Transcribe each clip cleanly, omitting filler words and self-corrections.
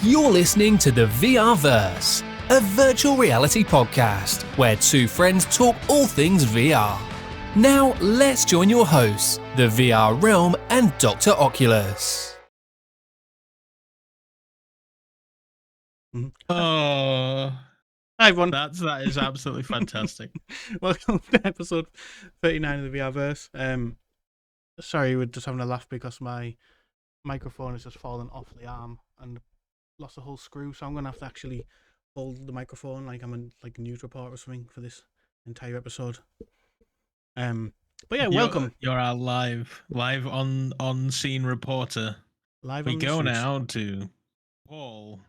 You're listening to the VRverse, a virtual reality podcast where two friends talk all things VR. Now, let's join your hosts, the VR Realm and Dr. Oculus. Oh, Hi everyone. that is absolutely fantastic. Welcome to episode 39 of the VRverse. Sorry, we're just having a laugh because my microphone has just fallen off the arm and lost the whole screw, so I'm gonna have to actually hold the microphone like I'm a news reporter or something for this entire episode. But yeah, welcome. You're our live on scene reporter. Live We on the go streets. now to Paul.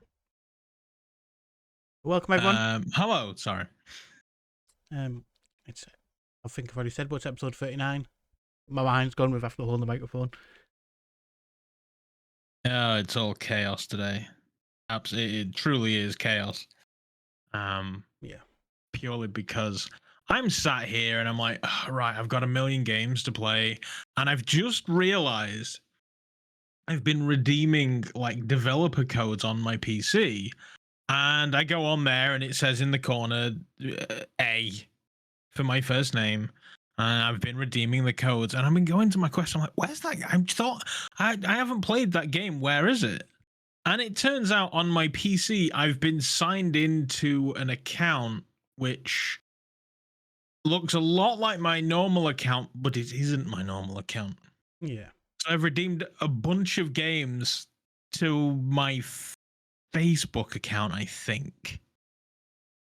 Welcome everyone. Hello. Sorry. It's I think I've already said, but it's episode 39. My mind's gone with after holding the microphone. Oh, it's all chaos today. Absolutely, it truly is chaos. Yeah. Purely because I'm sat here and I'm like, "Oh, right, I've got a million games to play, and I've just realized I've been redeeming like developer codes on my PC, and I go on there and it says in the corner A for my first name. And I've been redeeming the codes, and I've been going to my quest. I'm like, where's that? I haven't played that game. Where is it? And it turns out on my PC, I've been signed into an account which looks a lot like my normal account, but it isn't my normal account. Yeah. So I've redeemed a bunch of games to my Facebook account, I think.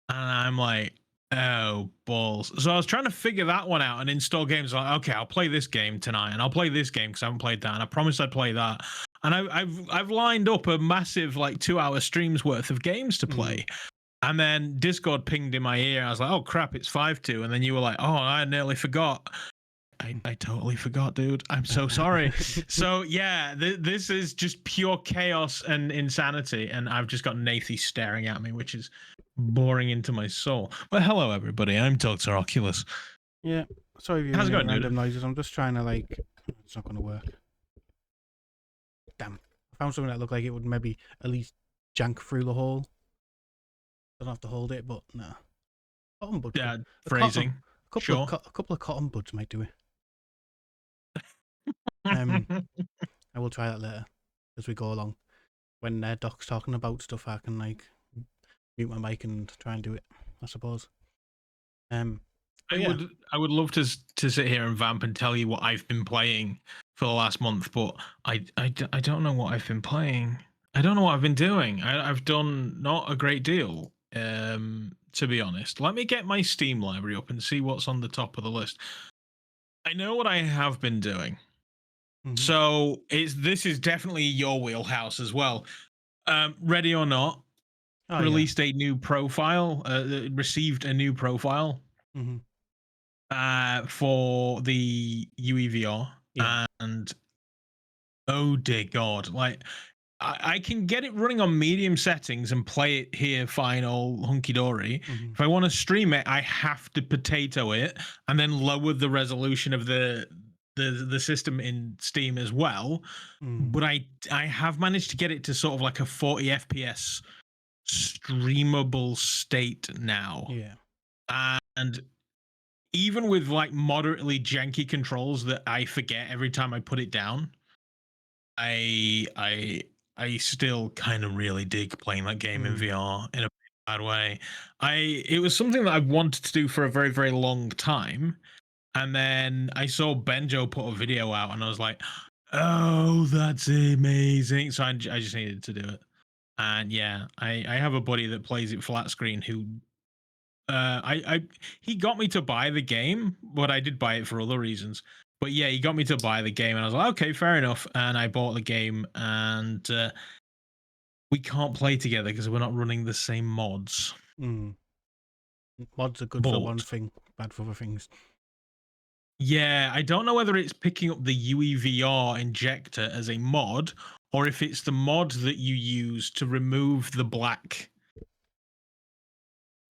And I'm like, oh, balls. So I was trying to figure that one out and install games. Like, okay, I'll play this game tonight, and I'll play this game because I haven't played that, and I promised I'd play that. And I've lined up a massive like 2-hour streams worth of games to play. And then Discord pinged in my ear. I was like, oh crap, it's 5-2. And then you were like, oh, I nearly forgot. I totally forgot, dude. I'm so sorry. So yeah, this is just pure chaos and insanity. And I've just got Nathy staring at me, which is boring into my soul. Well, hello everybody. I'm Dr. Oculus. Yeah. Sorry if you're How's it hearing going, dude? random noises. I'm just trying to it's not gonna work. Damn. I found something that looked like it would maybe at least jank through the hole. Don't have to hold it, but nah. Cotton buds. Yeah, phrasing. A couple of cotton buds might do it. I will try that later as we go along. When Doc's talking about stuff, I can mute my mic and try and do it, I suppose. I would love to sit here and vamp and tell you what I've been playing for the last month, but I don't know what I've been playing. I don't know what I've been doing. I've done not a great deal, to be honest. Let me get my Steam library up and see what's on the top of the list. I know what I have been doing. Mm-hmm. So this is definitely your wheelhouse as well. Ready or Not released a new profile, received a new profile for the UEVR. Yeah. And oh dear God, like I can get it running on medium settings and play it here fine, all hunky-dory. If I want to stream it, I have to potato it and then lower the resolution of the system in Steam as well. But I have managed to get it to sort of like a 40 FPS streamable state now. Yeah. And even with like moderately janky controls that I forget every time I put it down, I still kind of really dig playing that game in VR in a bad way. It was something that I wanted to do for a very, very long time. And then I saw Benjo put a video out and I was like, oh, that's amazing. So I just needed to do it. And yeah, I have a buddy that plays it flat screen who he got me to buy the game, but I did buy it for other reasons. But yeah, he got me to buy the game and I was like, okay, fair enough. And I bought the game and we can't play together because we're not running the same mods. Mods are good for one thing, bad for other things. Yeah, I don't know whether it's picking up the UEVR injector as a mod or if it's the mod that you use to remove the black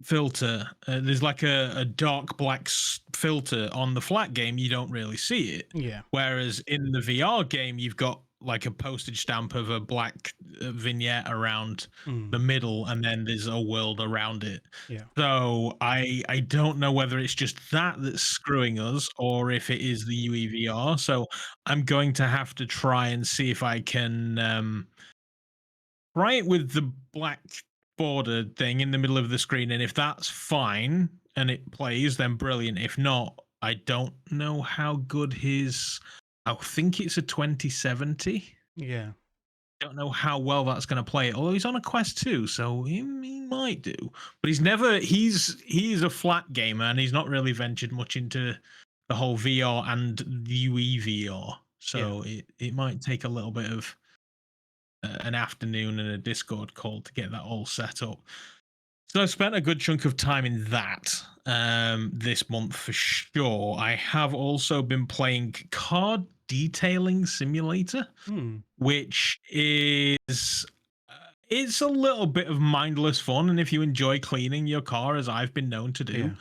filter. There's like a dark black filter on the flat game. You don't really see it. Yeah. Whereas in the VR game, you've got like a postage stamp of a black vignette around Mm. the middle, and then there's a world around it. Yeah. So I don't know whether it's just that that's screwing us, or if it is the UEVR. So I'm going to have to try and see if I can try it with the black border thing in the middle of the screen, and if that's fine and it plays, then brilliant. If not, I don't know how good his. I think it's a 2070. Yeah. Don't know how well that's going to play. Although he's on a Quest 2, so he might do. But he's never. He's a flat gamer, and he's not really ventured much into the whole VR and UE VR. So it might take a little bit of an afternoon and a Discord call to get that all set up. So I've spent a good chunk of time in that this month for sure. I have also been playing Car Detailing Simulator, which is it's a little bit of mindless fun, and if you enjoy cleaning your car, as I've been known to do,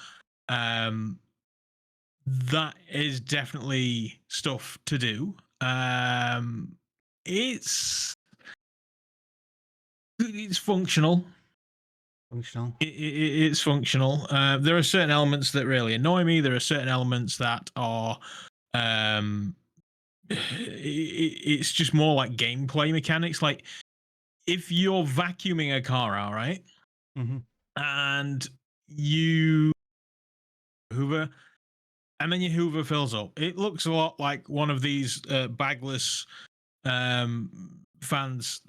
that is definitely stuff to do. It's functional. It's functional. There are certain elements that really annoy me. There are certain elements that are it's just more like gameplay mechanics. Like if you're vacuuming a car out, right? And you hoover, and then your hoover fills up. It looks a lot like one of these bagless fans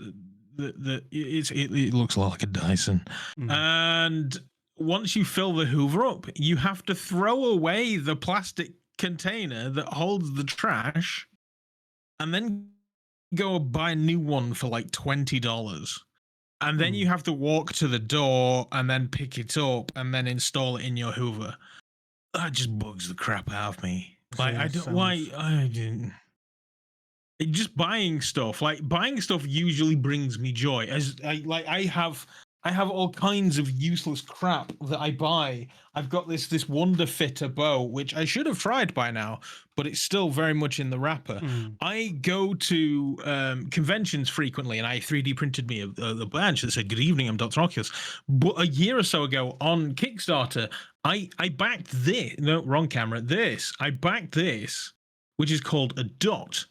that it looks a lot like a Dyson. And once you fill the hoover up, you have to throw away the plastic container that holds the trash and then go buy a new one for like $20. And then you have to walk to the door and then pick it up and then install it in your hoover. That just bugs the crap out of me. Like, I don't why I didn't. Just buying stuff usually brings me joy. As I have all kinds of useless crap that I buy. I've got this Wonder Fitter bow, which I should have tried by now, but it's still very much in the wrapper. I go to conventions frequently, and I 3D printed me a badge that said "Good evening, I'm Dr. Oculus." But a year or so ago on Kickstarter, I backed this. No, wrong camera. I backed this, which is called a dot.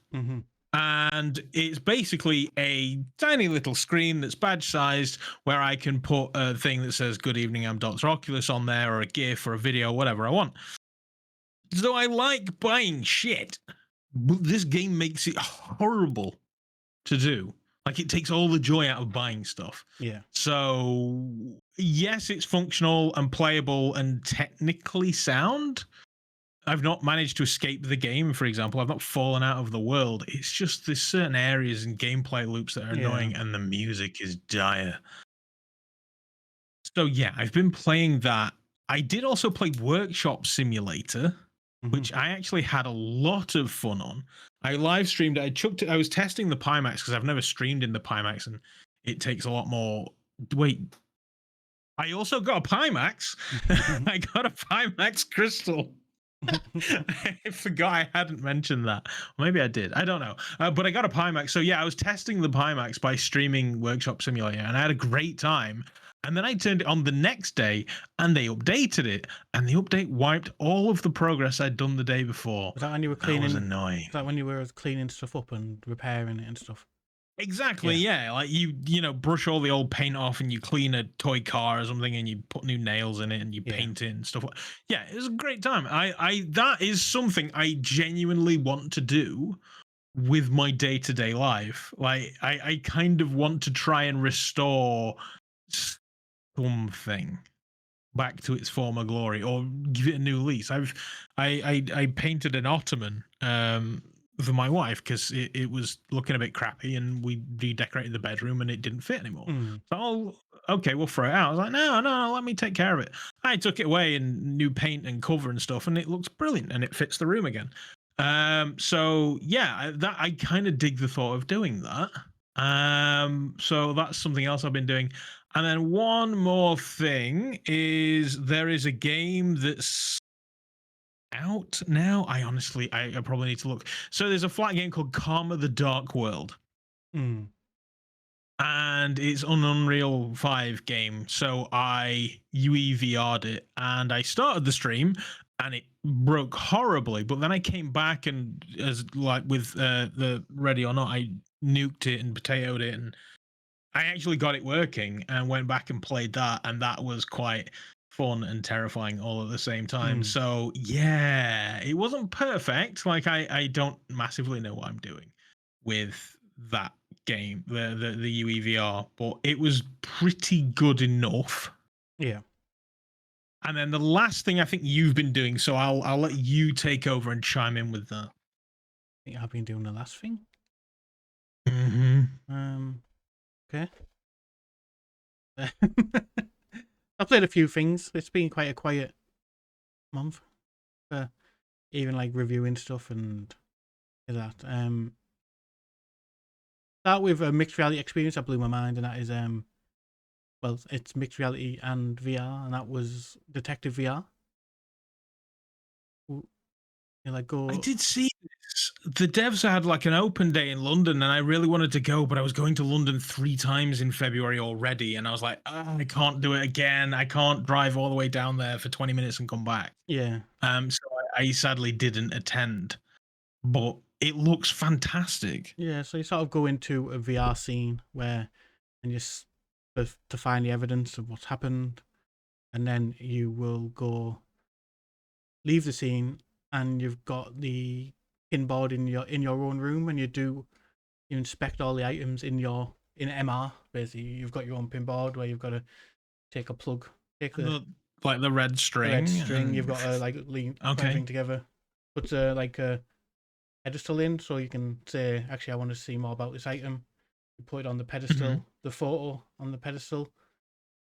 And it's basically a tiny little screen that's badge sized where I can put a thing that says "Good evening, I'm Dr. Oculus" on there, or a GIF or a video, whatever I want. So I like buying shit, but this game makes it horrible to do. Like, it takes all the joy out of buying stuff. Yeah. So yes, it's functional and playable and technically sound. I've not managed to escape the game, for example. I've not fallen out of the world. It's just there's certain areas and gameplay loops that are annoying, and the music is dire. So yeah, I've been playing that. I did also play Workshop Simulator, which I actually had a lot of fun on. I live streamed it. I was testing the Pimax because I've never streamed in the Pimax, and it takes a lot more. Wait, I also got a Pimax. I got a Pimax Crystal. I forgot I hadn't mentioned that. Or maybe I did. I don't know. But I got a Pimax. So yeah, I was testing the Pimax by streaming Workshop Simulator, and I had a great time. And then I turned it on the next day, and they updated it, and the update wiped all of the progress I'd done the day before. Was that when you were cleaning? That was annoying. Was that when you were cleaning stuff up and repairing it and stuff? Exactly, yeah. Like you brush all the old paint off, and you clean a toy car or something, and you put new nails in it, and you paint it and stuff. Yeah, it was a great time. I that is something I genuinely want to do with my day-to-day life. Like I kind of want to try and restore something back to its former glory, or give it a new lease. I painted an ottoman for my wife because it was looking a bit crappy, and we redecorated the bedroom and it didn't fit anymore. So okay, we'll throw it out. I was like, no, let me take care of it. I took it away and new paint and cover and stuff, and it looks brilliant and it fits the room again. So yeah, I kind of dig the thought of doing that. So that's something else I've been doing. And then one more thing is there is a game that's out now? I honestly, I probably need to look. So there's a flat game called Karma: The Dark World, Mm. and it's an Unreal 5 game. So I UEVR'd it, and I started the stream, and it broke horribly. But then I came back and, as like with the Ready or Not, I nuked it and potatoed it, and I actually got it working and went back and played that, and that was quite fun and terrifying all at the same time. Mm. So yeah, it wasn't perfect. Like I don't massively know what I'm doing with that game, the UEVR, but it was pretty good enough. Yeah. And then the last thing I think you've been doing, so I'll let you take over and chime in with that. I think I've been doing the last thing. Mm-hmm. Okay. I've played a few things. It's been quite a quiet month. Even like reviewing stuff and that. Start with a mixed reality experience that blew my mind, and that is well, it's mixed reality and VR, and that was Detective VR. You like go. I did see this. The devs had like an open day in London, and I really wanted to go, but I was going to London 3 times in February already, and I was like, I can't do it again. I can't drive all the way down there for 20 minutes and come back. Yeah. So I sadly didn't attend, but it looks fantastic. Yeah. So you sort of go into a VR scene where, and just to find the evidence of what's happened, and then you will go leave the scene, and you've got the pinboard in your own room, and you inspect all the items in MR. Basically, you've got your own pinboard where you've got to take a plug, take like the red string. red string. You've got to like link everything together. Put like a pedestal in, so you can say, actually, I want to see more about this item. You put it on the pedestal, the photo on the pedestal,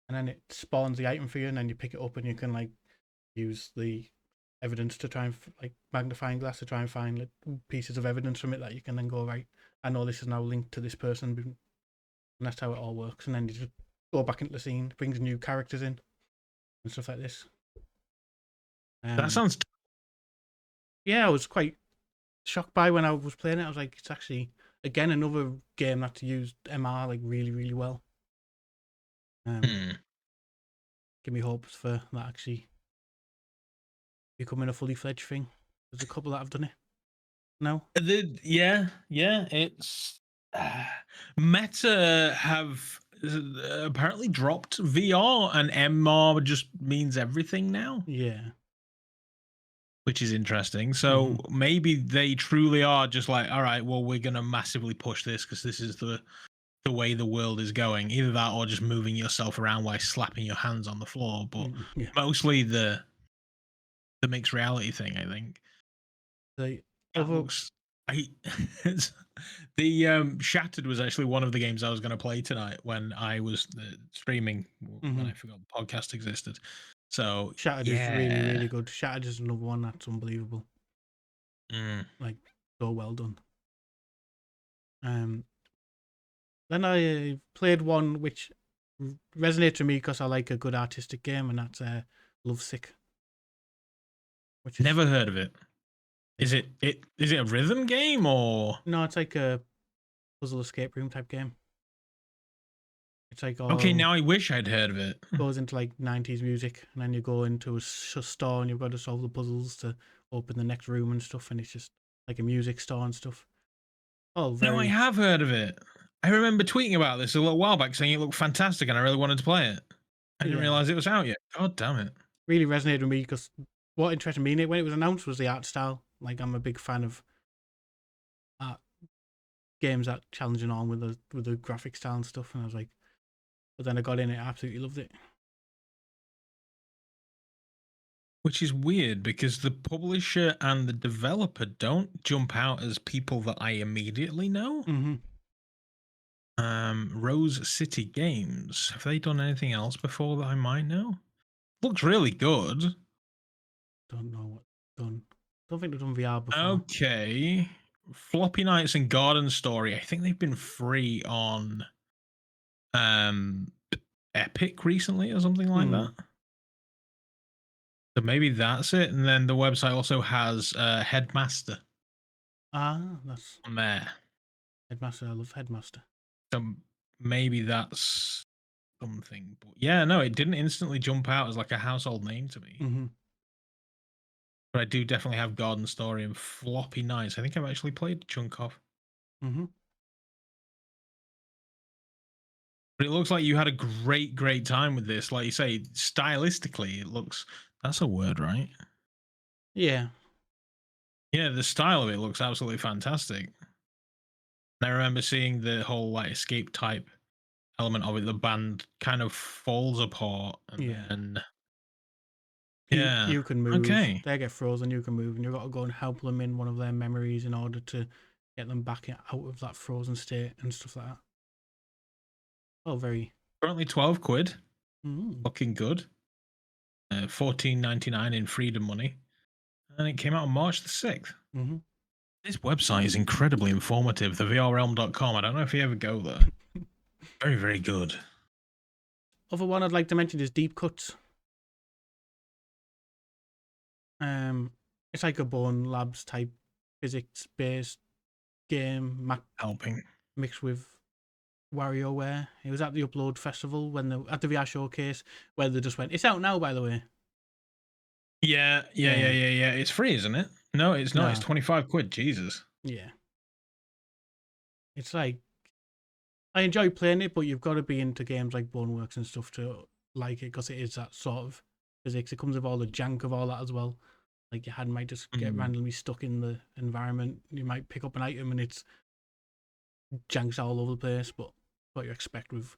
and then it spawns the item for you, and then you pick it up, and you can like use the evidence to try and like magnifying glass to try and find like pieces of evidence from it that you can then go, right, I know this is now linked to this person, and that's how it all works. And then you just go back into the scene, brings new characters in and stuff like this. That sounds yeah, I was quite shocked by when I was playing it. I was like, it's actually again another game that's used MR like really, really well. Give me hopes for that actually becoming a fully fledged thing. There's a couple that have done it. No. Yeah, it's Meta have apparently dropped VR, and MR just means everything now. Yeah. Which is interesting. So maybe they truly are just like, all right, well, we're gonna massively push this because this is the way the world is going. Either that, or just moving yourself around while slapping your hands on the floor. But mostly the mixed reality thing, I think. The Shattered was actually one of the games I was going to play tonight when I was streaming, when I forgot the podcast existed. So Shattered is really, really good. Shattered is another one that's unbelievable. Like, so well done. Then I played one which resonates with me because I like a good artistic game, and that's Lovesick. Which never heard of it. Is it a rhythm game or? No, it's like a puzzle escape room type game. It's like okay, now I wish I'd heard of it. Goes into like 90s music, and then you go into a store and you've got to solve the puzzles to open the next room and stuff, and it's just like a music store and stuff. Oh, no, I have heard of it. I remember tweeting about this a little while back, saying it looked fantastic, and I really wanted to play it. I didn't realize it was out yet. God damn it! Really resonated with me because what interested me in it when it was announced was the art style. Like, I'm a big fan of art games that challenging on with the graphic style and stuff, and I was like, but then I got in it, I absolutely loved it. Which is weird because the publisher and the developer don't jump out as people that I immediately know. Rose City Games. Have they done anything else before that I might know? Looks really good. Don't know what done. Don't think they've done VR before. Okay. Floppy Nights and Garden Story. I think they've been free on Epic recently or something like that. So maybe that's it. And then the website also has Headmaster That's on there. Headmaster. I love Headmaster. So maybe that's something. But yeah, no, it didn't instantly jump out as like a household name to me. Mm-hmm. But I do definitely have Garden Story and Floppy Nights. I think I've actually played a chunk of. Mm-hmm. But it looks like you had a great time with this. Like you say, stylistically, it looks. That's a word, right? Yeah. Yeah, the style of it looks absolutely fantastic. And I remember seeing the whole like escape type element of it. The band kind of falls apart, and Yeah. then You yeah, can move. okay. They get frozen. You can move, and you've got to go and help them in one of their memories in order to get them back out of that frozen state and stuff like that. Oh, very. Currently £12. Mm. Looking good. 14.99 in freedom money, and it came out on March the 6th. Mm-hmm. This website is incredibly informative. The VRrealm.com. I don't know if you ever go there. Very good. Other one I'd like to mention is Deep Cuts. It's like a Bone Labs type physics-based game Helping. mixed with WarioWare. It was at the Upload Festival at the VR showcase where they just went, "It's out now, by the way." Yeah. It's free, isn't it? No, it's not. No. It's £25. Jesus. Yeah. It's like I enjoy playing it, but you've got to be into games like Boneworks and stuff to like it because it is that sort of physics. It comes with all the jank of all that as well. Like your hand might just get randomly stuck in the environment. You might pick up an item and it's janks all over the place, but what you expect with.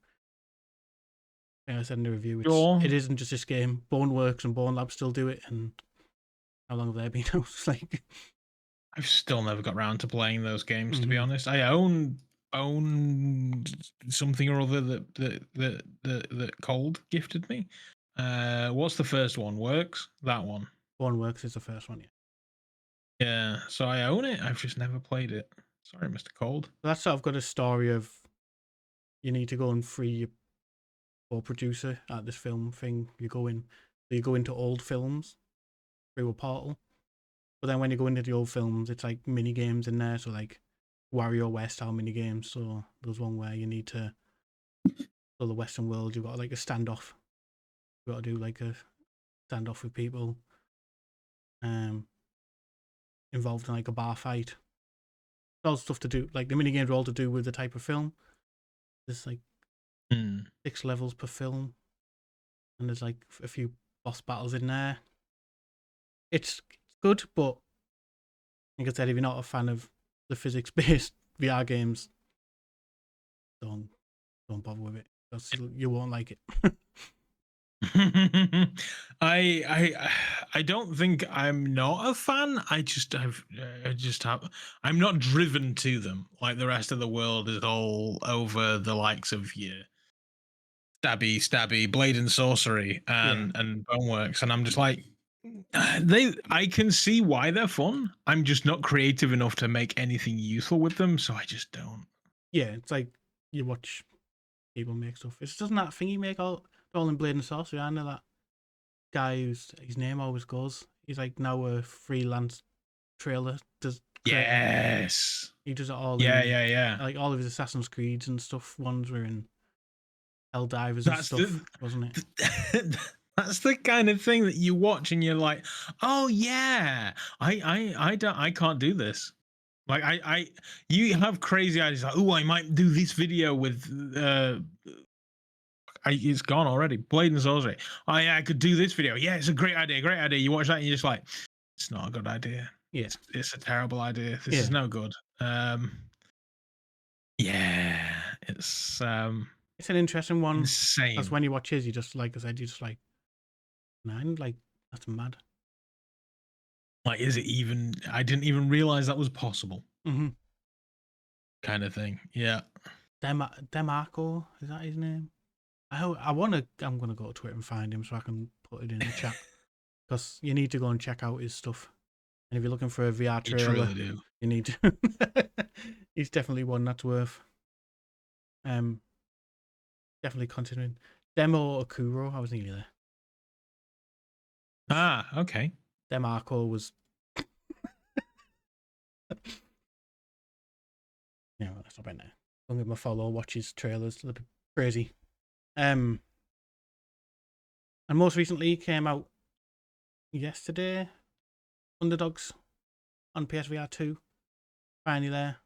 I said in the review, it isn't just this game. Boneworks and Bone Lab still do it, and how long have they been out? It's like I've still never got round to playing those games. To be honest, I own something or other that Cold gifted me. What's the first one? Works? That one. Boneworks is the first one, yeah. Yeah, so I own it. I've just never played it. Sorry, Mr. Cold. That's sort of got a story of you need to go and free your producer at this film thing. You go into old films through a portal. But then when you go into the old films, it's like mini games in there. So like WarioWare style mini games. So there's one where you need to, so the Western world, you've got like a standoff. You've got to do like a standoff with people involved in like a bar fight. All stuff to do, like the mini games are all to do with the type of film. There's like 6 levels per film, and there's like a few boss battles in there. It's good, but like I said, if you're not a fan of the physics-based VR games, don't bother with it because you won't like it. I don't think I'm not a fan. I'm not driven to them like the rest of the world is all over the likes of stabby, blade and sorcery and Boneworks, and I'm just like I can see why they're fun. I'm just not creative enough to make anything useful with them, so I just don't. Yeah, it's like you watch people make stuff. Doesn't that thingy make all in Blade and Sorcery? I know that guy his name always goes. He's like now a freelance trailer. Yes. He does it all. Yeah. Like all of his Assassin's Creeds and stuff. Ones were in Helldivers and stuff, wasn't it? That's the kind of thing that you watch and you're like, oh yeah, I can't do this. Like you have crazy ideas like, oh, I might do this video with it's gone already. Blade and Sorcery. Oh yeah, I could do this video. Yeah, it's a great idea. You watch that and you're just like, it's not a good idea. Yeah, it's a terrible idea. This is no good. Yeah, it's an interesting one. Insane. Because when you watch his, you just like I said, you just like, man, like that's mad. Like, is it even? I didn't even realize that was possible. Mm-hmm. Kind of thing. Yeah. Demarco, is that his name? I'm gonna go to Twitter and find him so I can put it in the chat because you need to go and check out his stuff. And if you're looking for a VR trailer, you need to. He's definitely one that's worth. Definitely continuing. Demo Okuro, I was nearly there. Ah, okay. Demarco was. No, that's not right now. Don't get my follow watches trailers. They're a bit crazy. And most recently came out yesterday. Underdogs on PSVR 2. Finally there.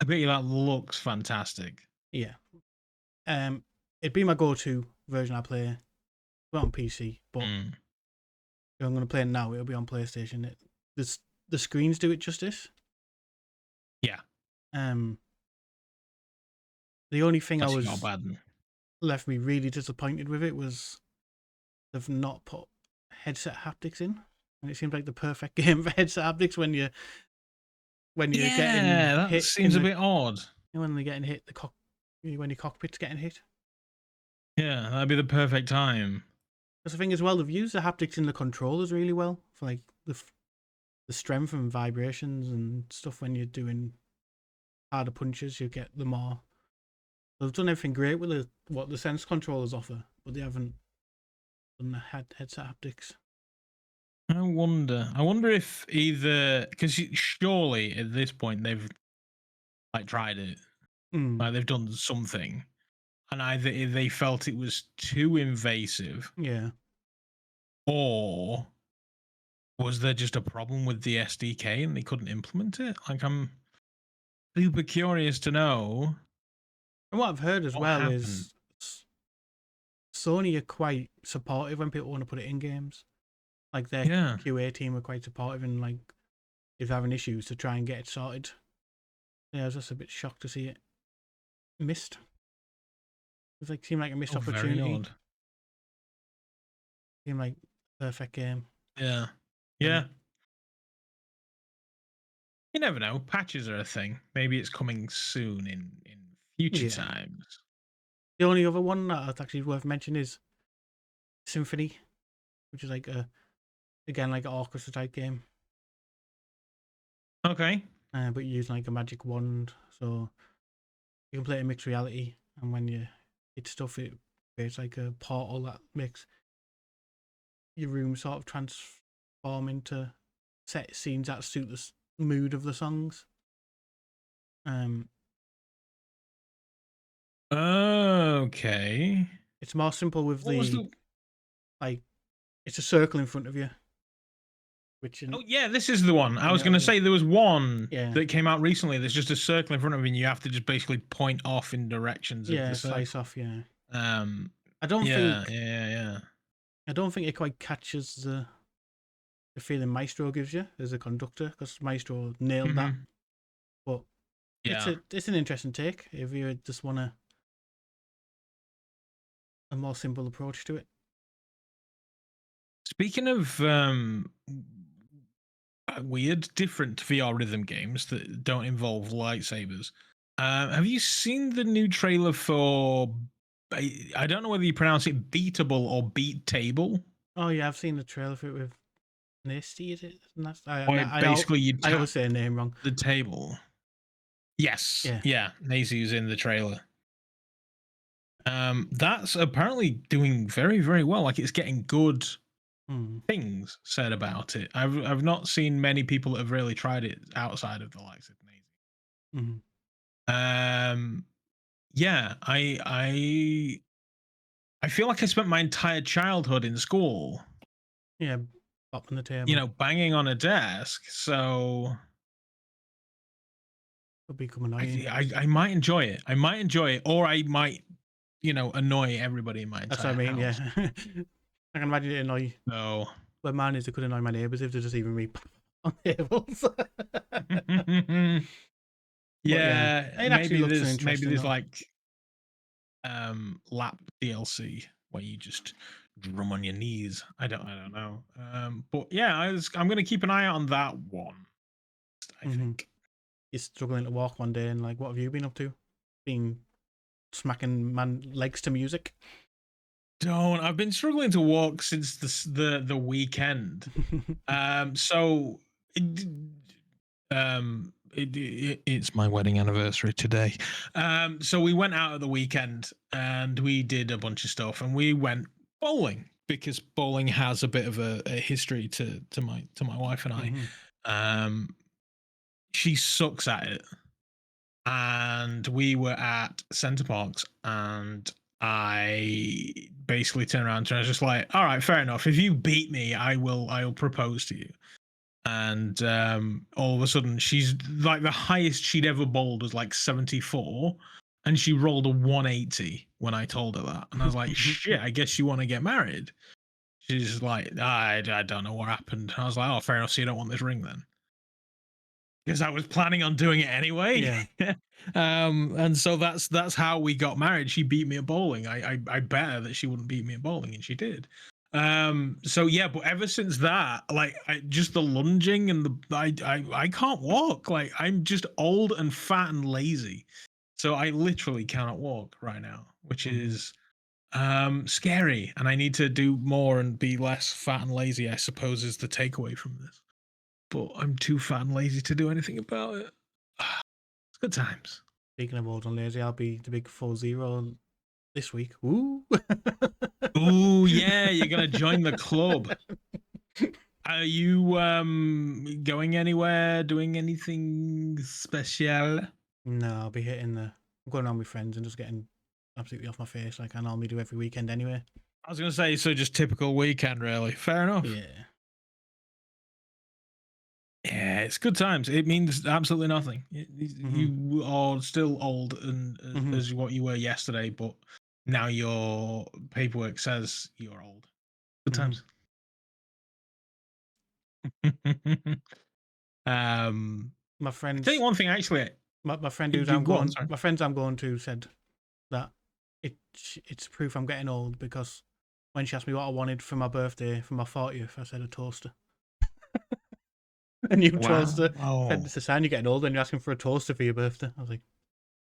I bet you that looks fantastic. Yeah. It'd be my go-to version I play. Not on PC, but if I'm going to play it now, it'll be on PlayStation. The screens do it justice. Yeah. The only thing That's I not was bad. left me really disappointed with it was they've not put headset haptics in, and it seems like the perfect game for headset haptics when you're getting that hit. seems a bit odd. When they're getting hit, when your cockpit's getting hit. Yeah, that'd be the perfect time. Because the thing as well, they've used the haptics in the controllers really well for like the strength and vibrations and stuff. When you're doing harder punches, you get the more. They've done everything great with what the sense controllers offer, but they haven't done the headset haptics. I wonder if either, because surely at this point they've like tried it, like they've done something, and either they felt it was too invasive, yeah, or was there just a problem with the SDK and they couldn't implement it? Like, I'm super curious to know. and what I've heard as what well happened. is Sony are quite supportive when people want to put it in games. Like their QA team are quite supportive, and like if they're having issues to try and get it sorted. Yeah, I was just a bit shocked to see it missed. It seemed like a missed opportunity. Very odd. Seemed like perfect game. Yeah. You never know. Patches are a thing. Maybe it's coming soon in future times. The only other one that's actually worth mentioning is Symphony, which is like again like an orchestra type game. Okay. But you use like a magic wand, so you can play it in mixed reality, and when you hit stuff, it creates like a portal that makes your room sort of transform into set scenes that suit the mood of the songs. Okay. It's more simple with like it's a circle in front of you. This is the one. I was going to say there was one that came out recently. There's just a circle in front of you, and you have to just basically point off in directions. Of the circle. Slice off. Yeah. I don't think. Yeah. I don't think it quite catches the feeling Maestro gives you as a conductor, because Maestro nailed that. But it's an interesting take if you just want a more simple approach to it. Speaking of weird, different VR rhythm games that don't involve lightsabers, have you seen the new trailer for? I don't know whether you pronounce it beatable or beat table. Oh yeah, I've seen the trailer for it with Nasty. Is it? I always say a name wrong. The table. Yes. Yeah. Nacy's in the trailer. That's apparently doing very, very well. Like, it's getting good things said about it. I've not seen many people that have really tried it outside of the likes of Nacy. Yeah, I feel like I spent my entire childhood in school. Yeah, bopping the table. Banging on a desk. So it'll become annoying. I might enjoy it. Or I might, annoy everybody in my entire That's what I mean. house. Yeah, I can imagine it annoy. No. But man, it could annoy my neighbours if they just even me on tables. Maybe there's like lap DLC where you just drum on your knees. I don't know. But yeah, I'm gonna keep an eye out on that one. I think. You're struggling to walk one day, and like, what have you been up to? Been smacking man legs to music? I've been struggling to walk since the weekend. It's my wedding anniversary today. So we went out at the weekend and we did a bunch of stuff, and we went bowling because bowling has a bit of a history to my wife and I. She sucks at it, and we were at Center Parks, and I basically turned around and I was just like, all right, fair enough, if you beat me, I'll propose to you. And all of a sudden she's like, the highest she'd ever bowled was like 74, and she rolled a 180 when I told her that, and I was like, shit, I guess you want to get married. She's like, I don't know what happened. I was like, oh, fair enough, so you don't want this ring then? Because I was planning on doing it anyway. Yeah. And so that's how we got married. She beat me at bowling. I bet her that she wouldn't beat me at bowling, and she did. So yeah, but ever since that, like, just the lunging and I can't walk. Like, I'm just old and fat and lazy, so I literally cannot walk right now, which is scary. And I need to do more and be less fat and lazy, I suppose, is the takeaway from this. But I'm too fat and lazy to do anything about it. It's good times. Speaking of old and lazy, I'll be the big 4-0 this week. Ooh. Ooh, yeah, you're gonna join the club. Are you going anywhere, doing anything special? No, I'll be I'm going around with friends and just getting absolutely off my face like I normally do every weekend anyway. I was gonna say, so just typical weekend, really. Fair enough. Yeah. Yeah, it's good times. It means absolutely nothing. You are still old and as what you were yesterday, but now your paperwork says you're old. Good times. My friends. Tell you one thing, actually. My friend my friends I'm going to said that it's proof I'm getting old because when she asked me what I wanted for my birthday for my 40th, I said a toaster. A new toaster. Said it's a sign you're getting old and you're asking for a toaster for your birthday. I was like,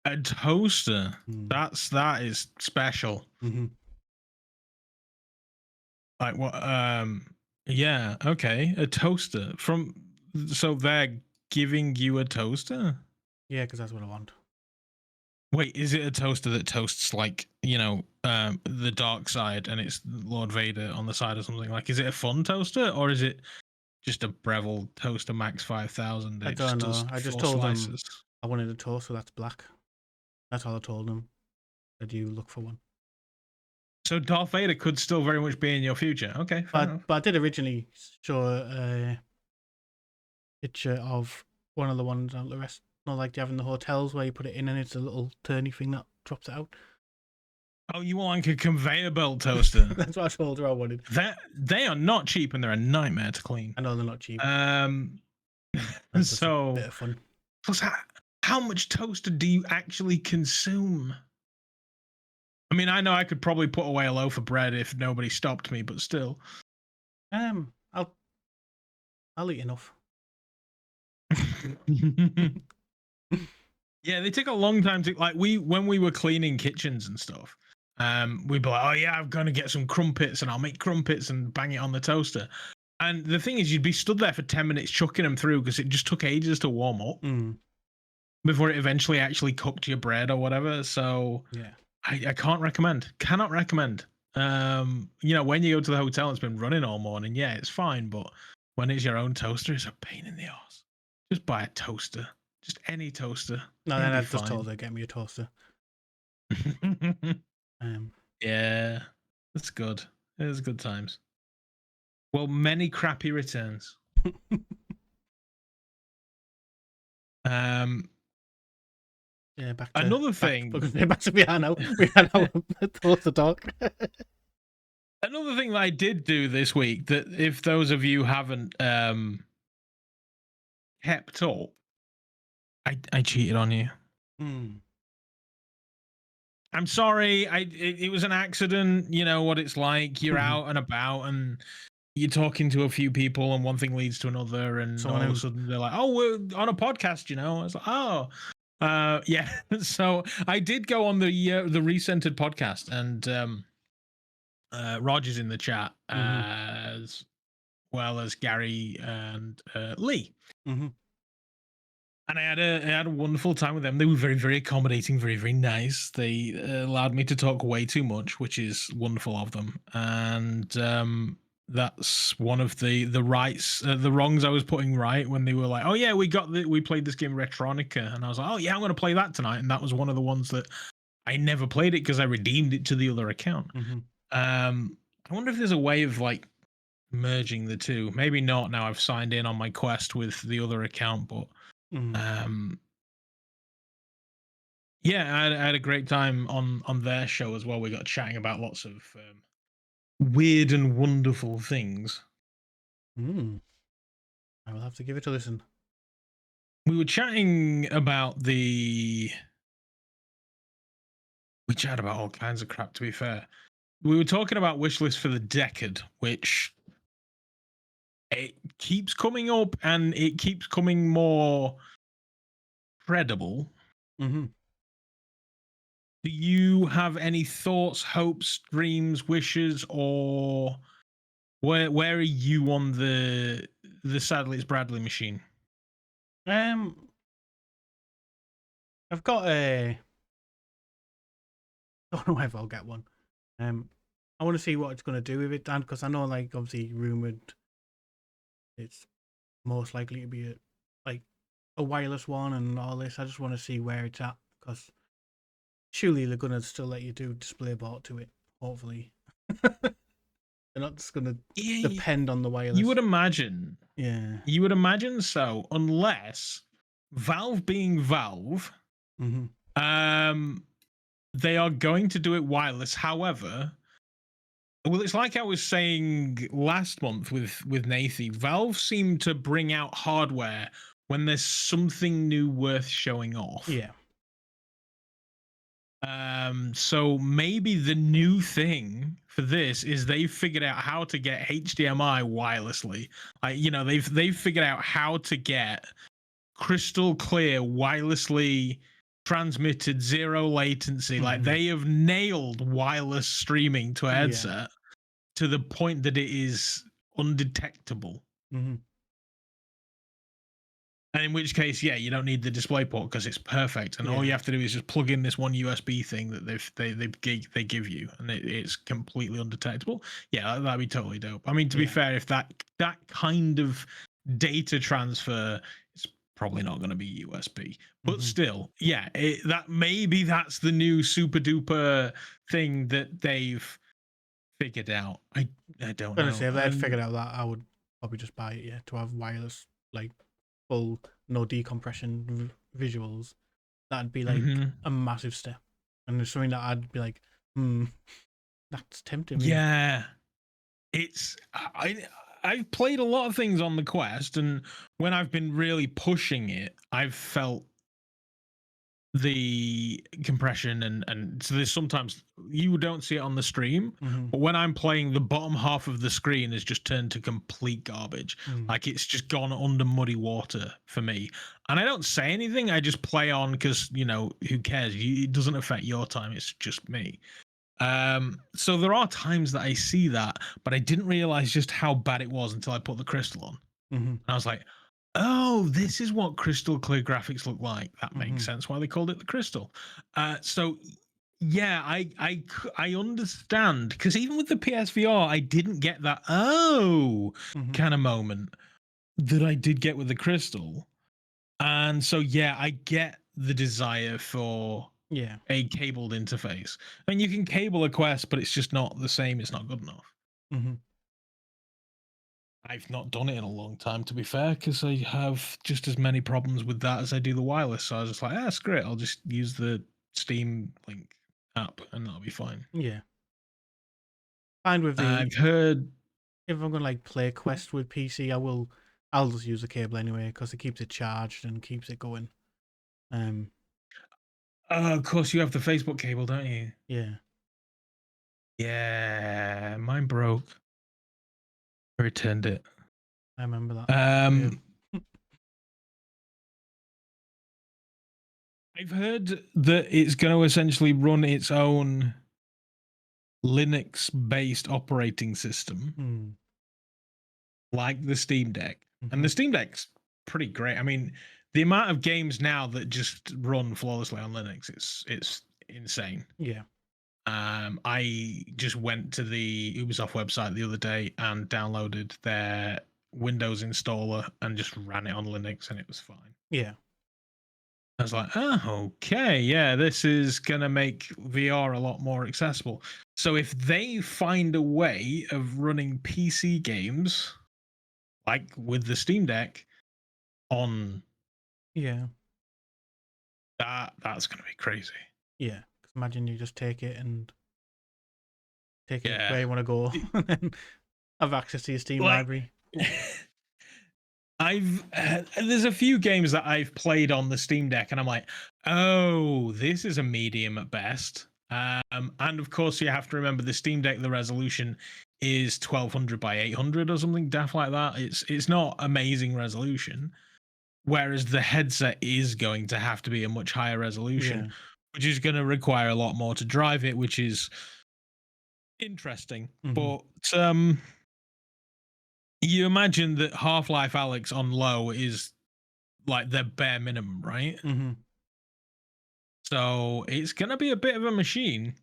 a toaster. That is special. Like what? Yeah. Okay. A toaster so they're giving you a toaster. Yeah, because that's what I want. Wait, is it a toaster that toasts like, the dark side and it's Lord Vader on the side or something? Like, is it a fun toaster or is it just a Breville toaster Max 5000? I don't know. I just told them I wanted a toaster that's black. That's all I told them. Did you look for one? So Darth Vader could still very much be in your future. Okay, fair enough. But I did originally show a picture of one of the ones on the rest. Not like you have in the hotels where you put it in and it's a little turny thing that drops it out. Oh, you want like a conveyor belt toaster? That's what I told her I wanted. They are not cheap and they're a nightmare to clean. I know they're not cheap. So a bit of fun. Plus, how much toaster do you actually consume? I mean, I know I could probably put away a loaf of bread if nobody stopped me, but still. I'll eat enough. Yeah, they take a long time to, like, when we were cleaning kitchens and stuff, we'd be like, oh yeah, I'm gonna get some crumpets and I'll make crumpets and bang it on the toaster. And the thing is, you'd be stood there for 10 minutes chucking them through because it just took ages to warm up before it eventually actually cooked your bread or whatever. So yeah, I cannot recommend. When you go to the hotel and it's been running all morning, yeah, it's fine. But when it's your own toaster, it's a pain in the ass. Just buy a toaster. Just any toaster. No, then I just told her, get me a toaster. Yeah, that's good. It was good times. Well, many crappy returns. Yeah, back to Piano. We had our toaster talk. Another thing that I did do this week, that if those of you haven't kept up, I cheated on you. I'm sorry. It was an accident. You know what it's like. You're out and about and you're talking to a few people and one thing leads to another, and all of a sudden they're like, oh, we're on a podcast, I was like, oh, yeah. So I did go on the Recentered podcast, and Roger's in the chat, as well as Gary and Lee. And I had a wonderful time with them. They were very, very accommodating, very, very nice. They allowed me to talk way too much, which is wonderful of them. And that's one of the rights, the wrongs I was putting right when they were like, "Oh yeah, we played this game Electronica," and I was like, "Oh yeah, I'm going to play that tonight." And that was one of the ones that I never played it because I redeemed it to the other account. I wonder if there's a way of like merging the two. Maybe not. Now I've signed in on my Quest with the other account, but. Yeah, I had a great time on their show as well. We got chatting about lots of weird and wonderful things. I will have to give it a listen. We were chatting about we chat about all kinds of crap, to be fair. We were talking about wishlist for the decade, which it keeps coming up and it keeps coming more credible. Do you have any thoughts, hopes, dreams, wishes, or where are you on the Sadly It's Bradley machine? I've got a. I don't know if I'll get one. I want to see what it's going to do with it, Dan, because I know, like, obviously rumored it's most likely to be a wireless one and all this. I just want to see where it's at, because surely they're going to still let you do DisplayPort to it. Hopefully, they're not just going to depend on the wireless. You would imagine. Yeah. You would imagine so, unless Valve being Valve, they are going to do it wireless. However, well, it's like I was saying last month with Nathy. Valve seem to bring out hardware when there's something new worth showing off. Yeah. So maybe the new thing for this is they've figured out how to get HDMI wirelessly. They've figured out how to get crystal clear wirelessly transmitted, zero latency. Like, they have nailed wireless streaming to a headset to the point that it is undetectable. And in which case, yeah, you don't need the DisplayPort because it's perfect, and all you have to do is just plug in this one USB thing that they give you, and it's completely undetectable. Yeah, that'd be totally dope. I mean, to be fair, if that kind of data transfer is probably not going to be USB, but still, yeah, that's the new super duper thing that they've figured out. I don't know. Honestly, if they'd figured out that, I would probably just buy it. Yeah, to have wireless, like, full no decompression visuals. That'd be like a massive step, and it's something that I'd be like, that's tempting me. Yeah, I've played a lot of things on the Quest, and when I've been really pushing it, I've felt the compression, and so there's sometimes you don't see it on the stream, but when I'm playing, the bottom half of the screen has just turned to complete garbage. Like, it's just gone under muddy water for me, and I don't say anything. I just play on because, who cares? It doesn't affect your time. It's just me. So there are times that I see that, but I didn't realize just how bad it was until I put the crystal on. And I was like, oh, this is what crystal clear graphics look like. That makes sense why they called it the crystal. So yeah, I understand, because even with the PSVR, I didn't get that kind of moment that I did get with the crystal. And so yeah, I get the desire for a cabled interface. I mean, you can cable a Quest, but it's just not the same. It's not good enough. I've not done it in a long time, to be fair, because I have just as many problems with that as I do the wireless. So I was just like, screw it. I'll just use the Steam Link app and that'll be fine. Yeah. Fine with the. I've heard. If I'm gonna like play Quest with PC, I'll just use the cable anyway, because it keeps it charged and keeps it going. Of course, you have the Facebook cable, don't you? Yeah. Yeah, mine broke. I returned it. I remember that. I've heard that it's going to essentially run its own Linux-based operating system, like the Steam Deck. And the Steam Deck's pretty great. I mean, the amount of games now that just run flawlessly on Linux, it's insane. Yeah. I just went to the Ubisoft website the other day and downloaded their Windows installer and just ran it on Linux, and it was fine. Yeah. I was like, oh, okay, yeah, this is going to make VR a lot more accessible. So if they find a way of running PC games, like with the Steam Deck, on that's going to be crazy. Yeah. Because imagine you just take it where you want to go and then have access to your Steam library. There's a few games that I've played on the Steam Deck, and I'm like, oh, this is a medium at best. And of course, you have to remember the Steam Deck. The resolution is 1200 by 800 or something daft like that. It's not amazing resolution, whereas the headset is going to have to be a much higher resolution, which is going to require a lot more to drive it, which is interesting. But you imagine that Half-Life Alyx on low is like their bare minimum, right? So it's going to be a bit of a machine.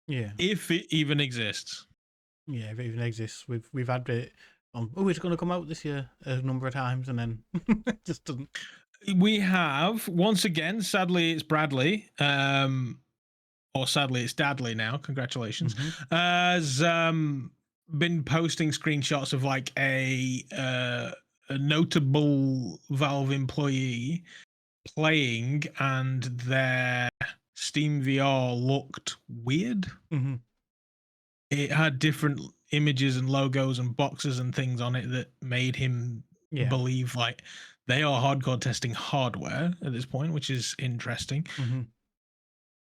Yeah. If it even exists. Yeah, if it even exists. We've had it on, it's going to come out this year a number of times, and then it just doesn't. We have, once again, sadly, it's Bradley, or sadly, it's Dadley now. Congratulations. Has been posting screenshots of like a notable Valve employee playing, and their Steam VR looked weird. It had different images and logos and boxes and things on it that made him believe like they are hardcore testing hardware at this point, which is interesting.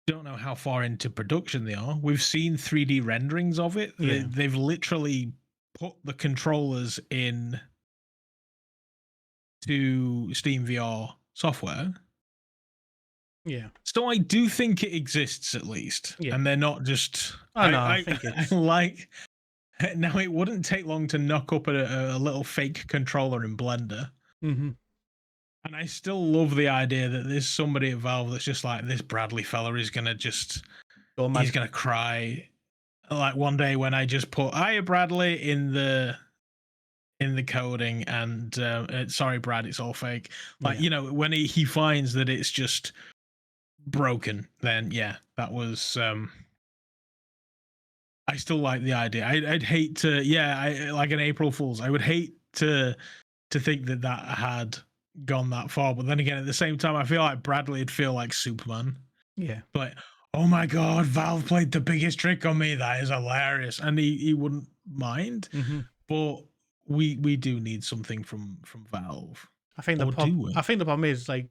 Don't know how far into production they are. We've seen 3D renderings of it. They've literally put the controllers in to Steam VR software. Yeah. So I do think it exists at least. Yeah. And they're not just... I think it's... like... Now, it wouldn't take long to knock up a little fake controller in Blender. And I still love the idea that there's somebody at Valve that's just like, this Bradley fella is going to just... he's going to cry. Like one day when I just put, hiya Bradley in the coding, and sorry Brad, it's all fake. Like, you know, when he finds that it's just broken, then that was... I still like the idea. I'd hate to, like an April Fool's. I would hate to think that had gone that far. But then again, at the same time, I feel like Bradley'd feel like Superman. Yeah. But, oh my God, Valve played the biggest trick on me. That is hilarious. And he wouldn't mind. But we do need something from Valve. I think the problem is, like,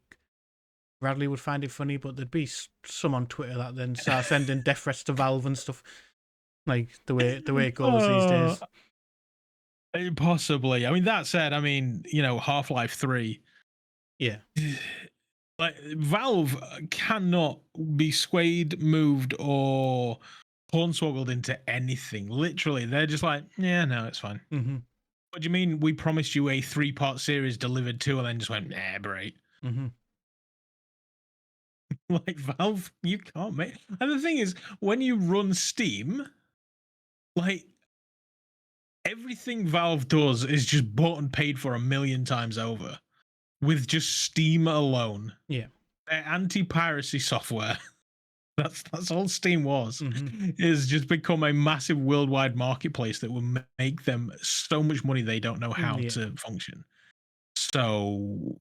Bradley would find it funny, but there'd be some on Twitter that then start sending death threats to Valve and stuff. Like the way it goes these days. Possibly. I mean, that said, you know, Half-Life 3. Yeah. Like, Valve cannot be swayed, moved, or hornswoggled into anything. Literally, they're just like, yeah, no, it's fine. What do you mean we promised you a 3-part series delivered to, and then just went, nah, great. Like, Valve, you can't make... And the thing is, when you run Steam... Like, everything Valve does is just bought and paid for 1 million times over with just Steam alone. Yeah. Their anti-piracy software, that's all Steam was, is just become a massive worldwide marketplace that will make them so much money they don't know how to function. So,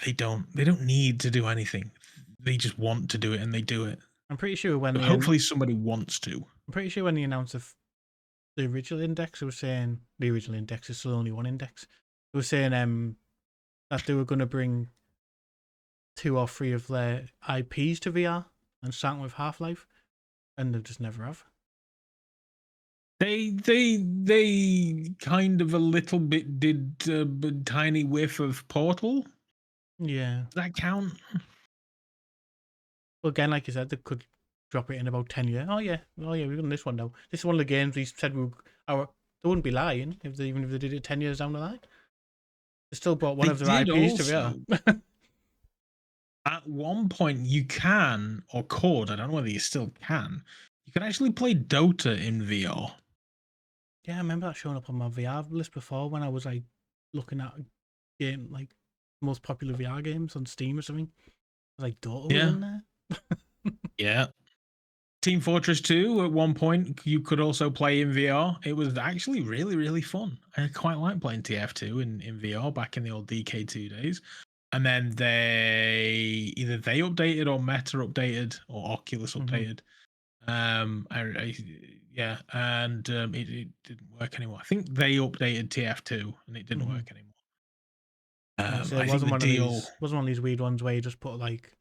they don't need to do anything. They just want to do it, and they do it. I'm pretty sure hopefully somebody wants to. I'm pretty sure when they announced the original index, it was saying the original index is still only one index. It was saying that they were going to bring 2 or 3 of their IPs to VR, and starting with Half-Life, and they just never have. They kind of a little bit did a tiny whiff of Portal. Yeah. Does that count? Well, again, like you said, they could drop it in about 10 years. Oh yeah, we've done this one now. This is one of the games we said they wouldn't be lying even if they did it 10 years down the line. They still brought one of their IPs to VR. At one point, you can or could. I don't know whether you still can. You can actually play Dota in VR. Yeah, I remember that showing up on my VR list before when I was like looking at game like most popular VR games on Steam or something. I was like, Dota was Yeah. in there. Yeah. Team Fortress 2, at one point, you could also play in VR. It was actually really, really fun. I quite like playing TF2 in VR back in the old DK2 days. And then either they updated or Meta updated or Oculus updated. Yeah, and it didn't work anymore. I think they updated TF2 and it didn't work anymore. So I it think wasn't the one deal. of these. Wasn't one of these weird ones where you just put like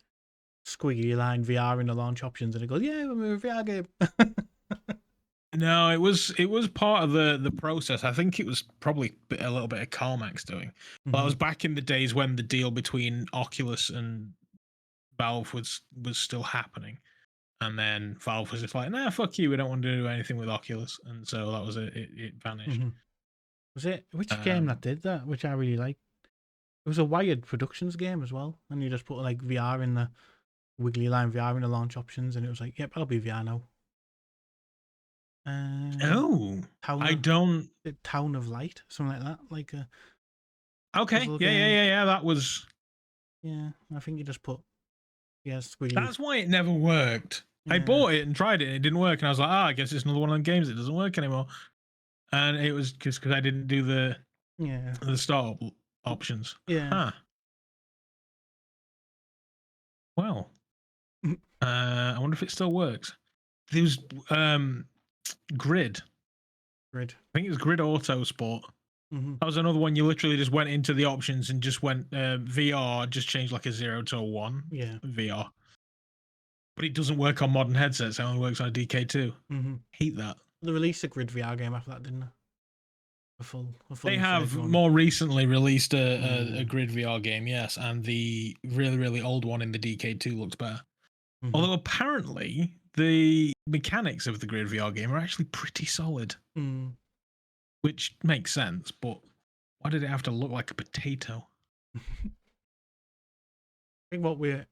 squiggly line VR in the launch options and it goes, yeah, we're a VR game. No, it was part of the process. I think it was probably a little bit of Carmax doing. But it was back in the days when the deal between Oculus and Valve was still happening, and then Valve was just like, "Nah, fuck you. We don't want to do anything with Oculus," and so that was it. It vanished. Was it which game that did that? Which I really liked. It was a Wired Productions game as well, and you just put like VR in the wiggly line VR in the launch options, and it was like, yep, I'll be VR now. Oh, I don't. Town of Light, something like that, like a Okay, puzzle yeah, game. yeah. That was. Yeah, I think you just put squiggly. That's why it never worked. Yeah. I bought it and tried it, and it didn't work. And I was like, I guess it's another one of them games that doesn't work anymore. And it was just because I didn't do the startup options. Yeah. Huh. Well, I wonder if it still works. There was Grid. I think it was Grid Auto Sport. That was another one you literally just went into the options and just went VR, just changed like a 0 to a 1. Yeah. VR. But it doesn't work on modern headsets. It only works on a DK2. Hate that. They released a Grid VR game after that, didn't they? They have more recently released a Grid VR game, yes, and the really, really old one in the DK2 looks better. Although apparently the mechanics of the Grid VR game are actually pretty solid, which makes sense, but why did it have to look like a potato? I think what we're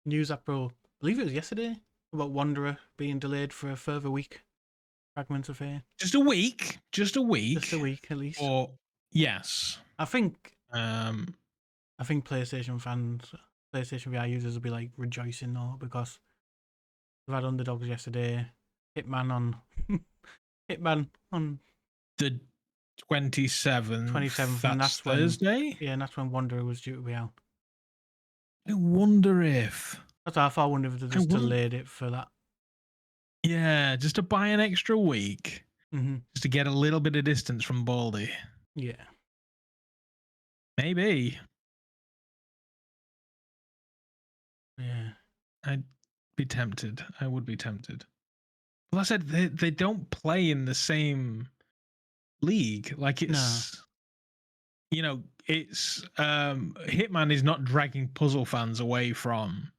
news up, bro, I believe it was yesterday, about Wanderer being delayed for a further week. Fragments of Fear. Just a week. Just a week at least. Or yes. I think PlayStation fans, PlayStation VR users will be like rejoicing now because we've had Underdogs yesterday, Hitman on the 27th. and that's Thursday. And that's when Wanderer was due to be out. I wonder if that's how I wonder if they just delayed it for that. Yeah, just to buy an extra week, just to get a little bit of distance from Baldy. Yeah, maybe. Yeah, I'd be tempted. I would be tempted. Well, I said they don't play in the same league. Like it's, it's Hitman is not dragging puzzle fans away from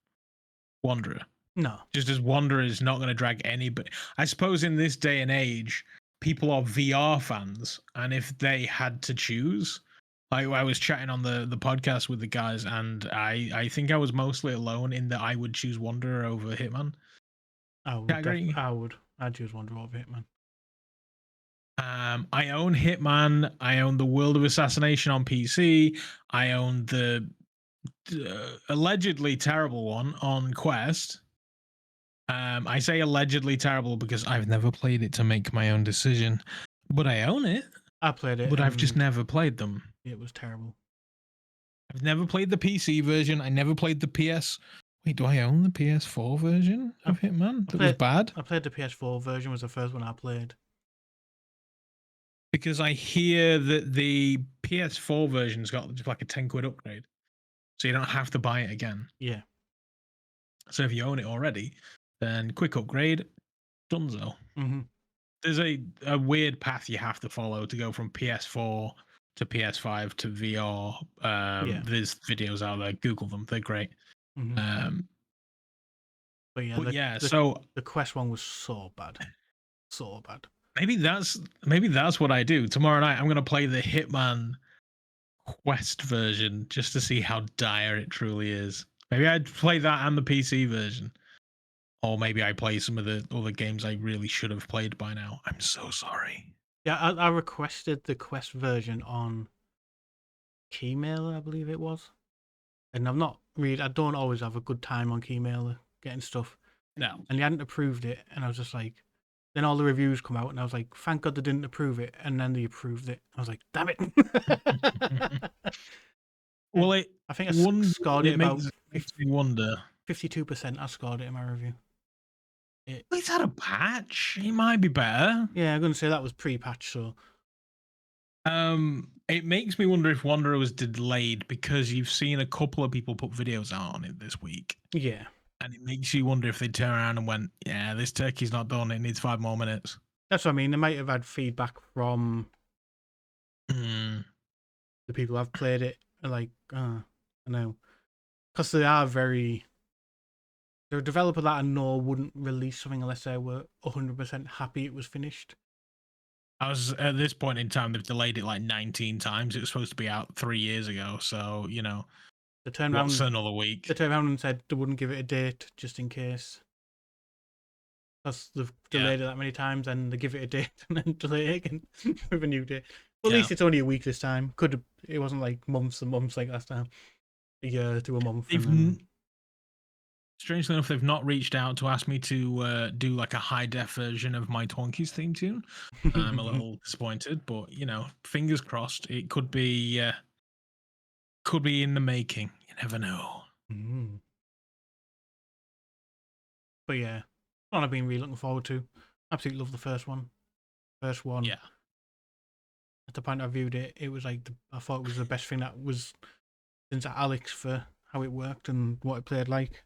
Wanderer. No. Just as Wanderer is not going to drag anybody. I suppose in this day and age, people are VR fans. And if they had to choose, I was chatting on the podcast with the guys, and I think I was mostly alone in that I would choose Wanderer over Hitman. I'd choose Wanderer over Hitman. I own Hitman. I own the World of Assassination on PC. I own the allegedly terrible one on Quest. I say allegedly terrible because I've never played it to make my own decision, but I own it. I played it, but I've just never played them. It was terrible. I've never played the PC version. I never played the PS. Wait, do I own the PS4 version of Hitman? That was bad. I played the PS4 version. Was the first one I played. Because I hear that the PS4 version's got just like a 10 quid upgrade, so you don't have to buy it again. Yeah. So if you own it already, then quick upgrade, dunzo. There's a weird path you have to follow to go from PS4 to PS5 to VR. There's videos out there. Google them; they're great. But so the Quest one was so bad, so bad. Maybe that's what I do tomorrow night. I'm gonna play the Hitman Quest version just to see how dire it truly is. Maybe I'd play that and the PC version. Or maybe I play some of the other games I really should have played by now. I'm so sorry. Yeah, I requested the Quest version on Keymailer, I believe it was. And I don't always have a good time on Keymailer getting stuff. No. And they hadn't approved it. And I was just like, then all the reviews come out and I was like, thank God they didn't approve it. And then they approved it. I was like, damn it. Well, I think I scored it about makes me wonder. 52%. I scored it in my review. It's had a patch. It might be better. Yeah, I'm going to say that was pre-patch, so. It makes me wonder if Wanderer was delayed because you've seen a couple of people put videos out on it this week. Yeah. And it makes you wonder if they turn around and went, yeah, this turkey's not done. It needs 5 more minutes. That's what I mean. They might have had feedback from the people who've played it. Like, I know. Because they're a developer that I know wouldn't release something unless they were 100% happy it was finished. At this point in time, they've delayed it like 19 times. It was supposed to be out 3 years ago. So, They turned what's around, another week? They turned around and said they wouldn't give it a date just in case. Because they've delayed it that many times and they give it a date and then delay it again with a new date. Well, at least it's only a week this time. It wasn't like months and months like last time. A year to a month. Strangely enough, they've not reached out to ask me to do like a high def version of my Twonkies theme tune. I'm a little disappointed, but fingers crossed. It could be in the making. You never know. But yeah, one I've been really looking forward to. Absolutely love the first one. Yeah. At the point I viewed it, it was like I thought it was the best thing that was since Alex for how it worked and what it played like.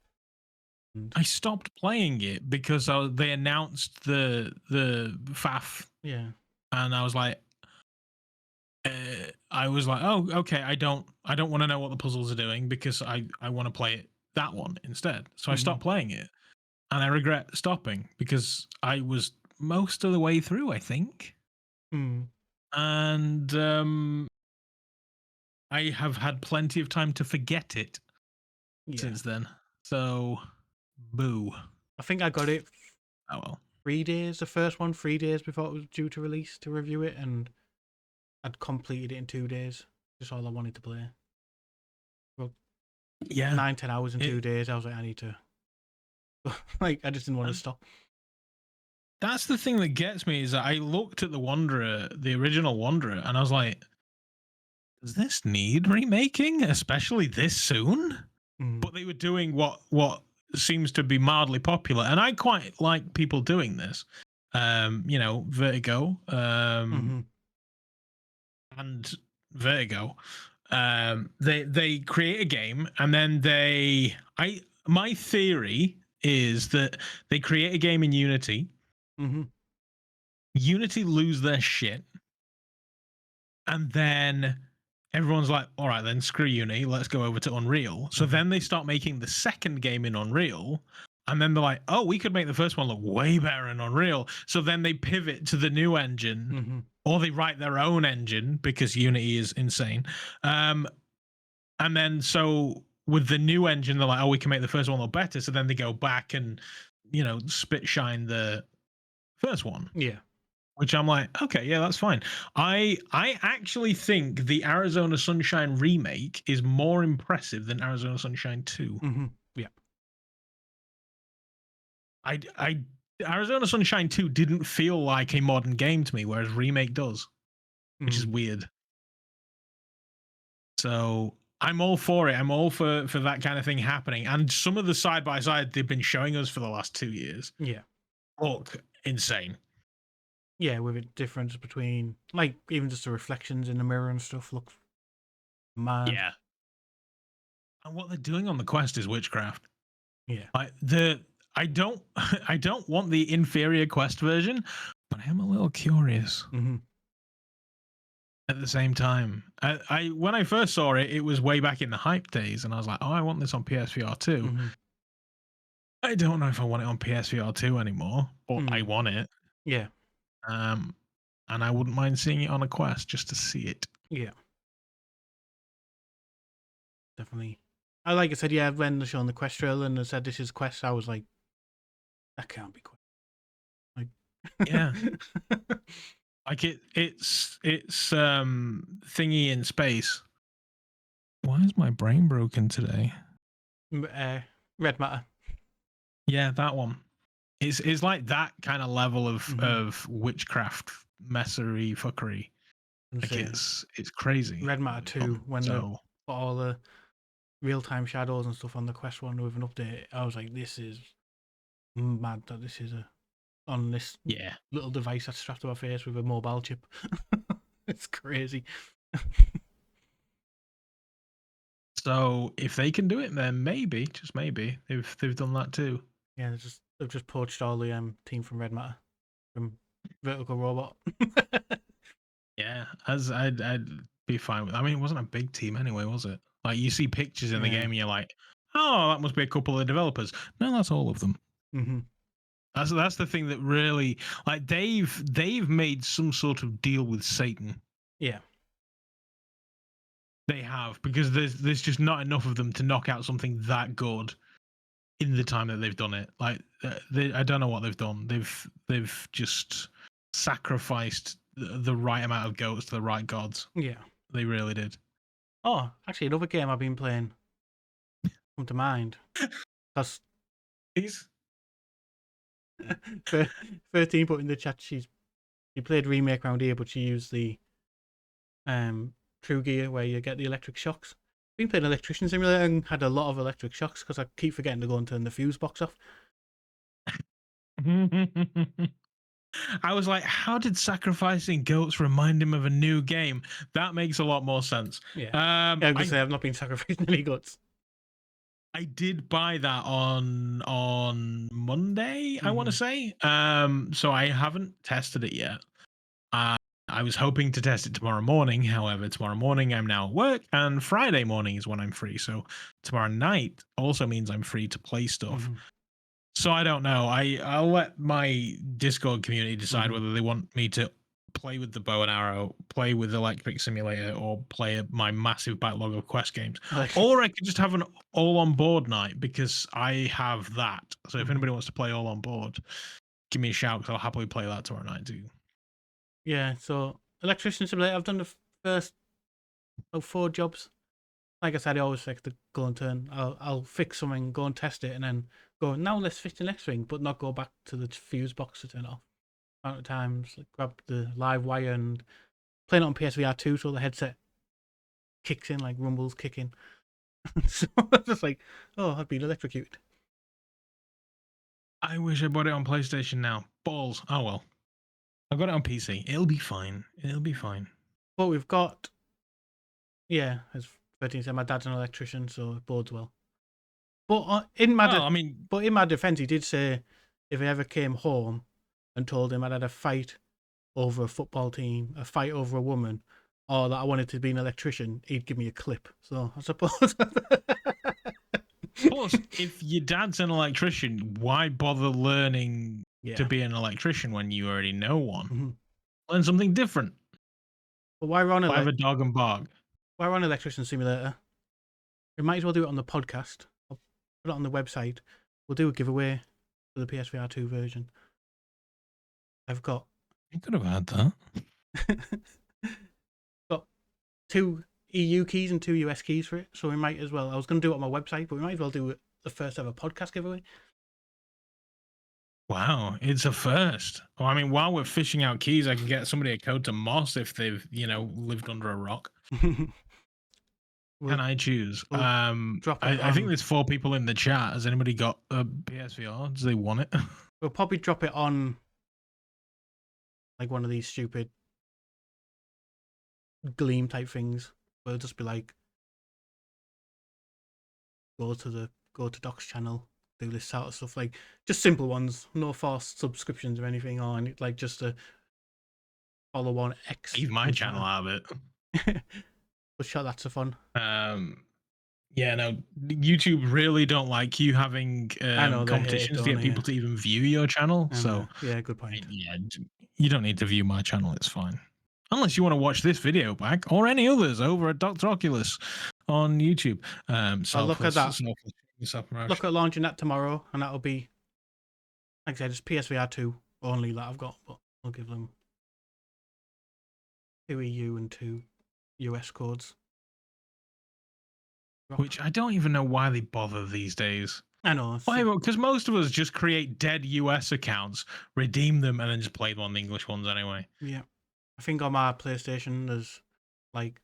I stopped playing it because they announced the FAF. Yeah. And I was like, oh, okay. I don't want to know what the puzzles are doing because I want to play that one instead. So I stopped playing it, and I regret stopping because I was most of the way through, I think. And I have had plenty of time to forget it since then. So, boo. I think I got it. Oh well. 3 days. The first one, 3 days before it was due to release to review it, and I'd completed it in 2 days. Just all I wanted to play. Well, 9-10 hours in 2 days. I was like, I need to. Like, I just didn't want to stop. That's the thing that gets me is that I looked at the Wanderer, the original Wanderer, and I was like, does this need remaking, especially this soon? But they were doing what seems to be mildly popular, and I quite like people doing this. Vertigo, and Vertigo. They create a game, and then my theory is that they create a game in Unity. Unity lose their shit, and then everyone's like, all right, then screw Unity, let's go over to Unreal. So then they start making the second game in Unreal, and then they're like, oh, we could make the first one look way better in Unreal. So then they pivot to the new engine, or they write their own engine because Unity is insane. And then so with the new engine, they're like, oh, we can make the first one look better. So then they go back and, spit shine the first one. Yeah. Which I'm like, okay, yeah, that's fine. I actually think the Arizona Sunshine remake is more impressive than Arizona Sunshine 2. Yeah. Arizona Sunshine 2 didn't feel like a modern game to me, whereas remake does, which is weird. So I'm all for it. I'm all for that kind of thing happening. And some of the side by side they've been showing us for the last 2 years. Yeah. Look insane. Yeah, with a difference between, like, even just the reflections in the mirror and stuff look mad. Yeah. And what they're doing on the Quest is witchcraft. Yeah. I don't want the inferior Quest version, but I am a little curious. At the same time, when I first saw it, it was way back in the hype days, and I was like, oh, I want this on PSVR 2. I don't know if I want it on PSVR 2 anymore, but I want it. Yeah. And I wouldn't mind seeing it on a Quest just to see it. Yeah. definitely. Like I said, yeah, when they showed the Quest trailer and they said this is Quest, I was like, that can't be Quest. Like, Yeah. Like it's thingy in space. Why is my brain broken today? Red Matter. Yeah, that one. It's like that kind of level of Mhm. of witchcraft messery fuckery. And Like say, it's crazy. Red Matter 2, when they So put all the real-time shadows and stuff on the Quest 1 with an update, I was like, this is mad that this is on this yeah. little device that's strapped to my face with a mobile chip. It's crazy. So if they can do it, then maybe, just maybe, they've done that too. Yeah, they've just poached all the team from Red Matter from Vertical Robot. Yeah, as I'd be fine with. I mean, it wasn't a big team anyway, was it? Like you see pictures in the Yeah. game, and you're like, oh, that must be a couple of developers. No, that's all of them. Mm-hmm. That's the thing that really like they've made some sort of deal with Satan. Yeah. They have, because there's just not enough of them to knock out something that good in the time that they've done it. Like I don't know what they've done. They've just sacrificed the right amount of goats to the right gods. Yeah. They really did. Oh, actually, another game I've been playing come to mind. Because He's 13 put in the chat she played Remake around here, but she used the True Gear where you get the electric shocks. Been playing Electrician Simulator and had a lot of electric shocks because I keep forgetting to go and turn the fuse box off. I was like, how did sacrificing goats remind him of a new game? That makes a lot more sense. Yeah. I'm going to I say I've not been sacrificing any guts. I did buy that on Monday, I want to say. So I haven't tested it yet. I was hoping to test it tomorrow morning. However, tomorrow morning I'm now at work, and Friday morning is when I'm free. So tomorrow night also means I'm free to play stuff. So I don't know. I'll let my Discord community decide whether they want me to play with the bow and arrow, play with Electric Simulator, or play my massive backlog of Quest games. Or I could just have an all on board night, because I have that. So if anybody wants to play all on board, give me a shout, because I'll happily play that tomorrow night too. Yeah, so Electrician Simulator, I've done the first 4 jobs. Like I said, I always like to go and turn. I'll fix something, go and test it, and then go, now let's fix the next thing, but not go back to the fuse box to turn it off. Amount of times, like, grab the live wire and playing it on PSVR 2, so the headset kicks in, like rumbles kicking. So I'm just like, oh, I've been electrocuted. I wish I bought it on PlayStation now. Balls. Oh well. I got it on PC. It'll be fine. It'll be fine. But we've got, yeah, as 13 said, my dad's an electrician, so it bodes well. But in my defense, he did say if he ever came home and told him I'd had a fight over a football team, a fight over a woman, or that I wanted to be an electrician, he'd give me a clip. So I suppose. Plus, if your dad's an electrician, why bother learning to be an electrician when you already know one? Learn something different. But why run have a dog and bark? Why run Electrician Simulator? We might as well do it on the podcast. I'll put it on the website. We'll do a giveaway for the PSVR 2 version. I've got. You could have had that. Got 2 EU keys and 2 US keys for it, so we might as well. I was going to do it on my website, but we might as well do it the first ever podcast giveaway. Wow, it's a first. Well, I mean, while we're fishing out keys, I can get somebody a code to Moss if they've, lived under a rock. Can I choose? I think there's 4 people in the chat. Has anybody got a PSVR? Do they want it? We'll probably drop it on like one of these stupid Gleam type things. Where it'll just be like, go to Doc's channel, do this sort of stuff, like just simple ones, no forced subscriptions or anything, or like just a follow on X. Leave my channel out of it. But sure, that's a fun. Yeah, no, YouTube really don't like you having competitions to get people to even view your channel. So yeah, good point. Yeah, you don't need to view my channel. It's fine, unless you want to watch this video back or any others over at Dr. Oculus on YouTube. I'll look at that. Self-promotion. Look at launching that tomorrow, and that'll be, like I said, it's PSVR 2 only that I've got, but I'll give them 2 EU and 2 US codes. Which I don't even know why they bother these days. I know. Why? Because most of us just create dead US accounts, redeem them, and then just play them on the English ones anyway. Yeah. I think on my PlayStation there's like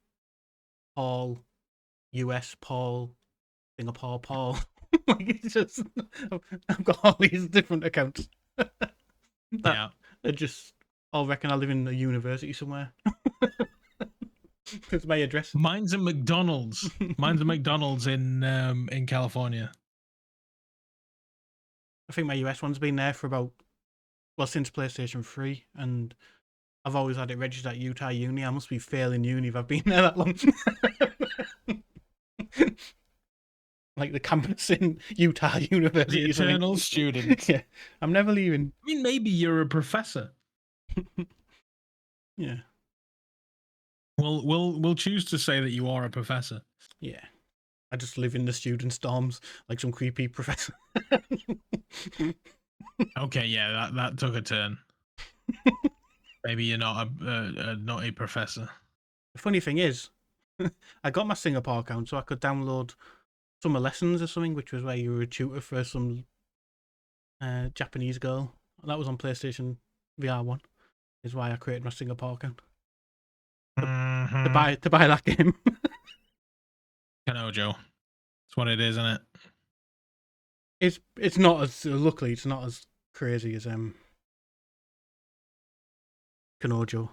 Paul, US Paul, Singapore Paul. Like it's just I've got all these different accounts. Yeah. They just all reckon I live in a university somewhere. It's my address. Mine's a McDonald's. Mine's a McDonald's in California. I think my US one's been there for about, well, since PlayStation 3, and I've always had it registered at Utah Uni. I must be failing uni if I've been there that long. Like the campus in Utah University. The eternal student. Yeah, I'm never leaving. I mean, maybe you're a professor. Yeah. We'll choose to say that you are a professor. Yeah. I just live in the student dorms like some creepy professor. Okay, yeah, that took a turn. Maybe you're not a professor. The funny thing is, I got my Singapore account so I could download summer lessons or something, which was where you were a tutor for some Japanese girl. That was on PlayStation VR 1. Is why I created my Singapore account. To buy that game. Kanojo. That's what it is, isn't it? It's not as luckily it's not as crazy as Kanojo.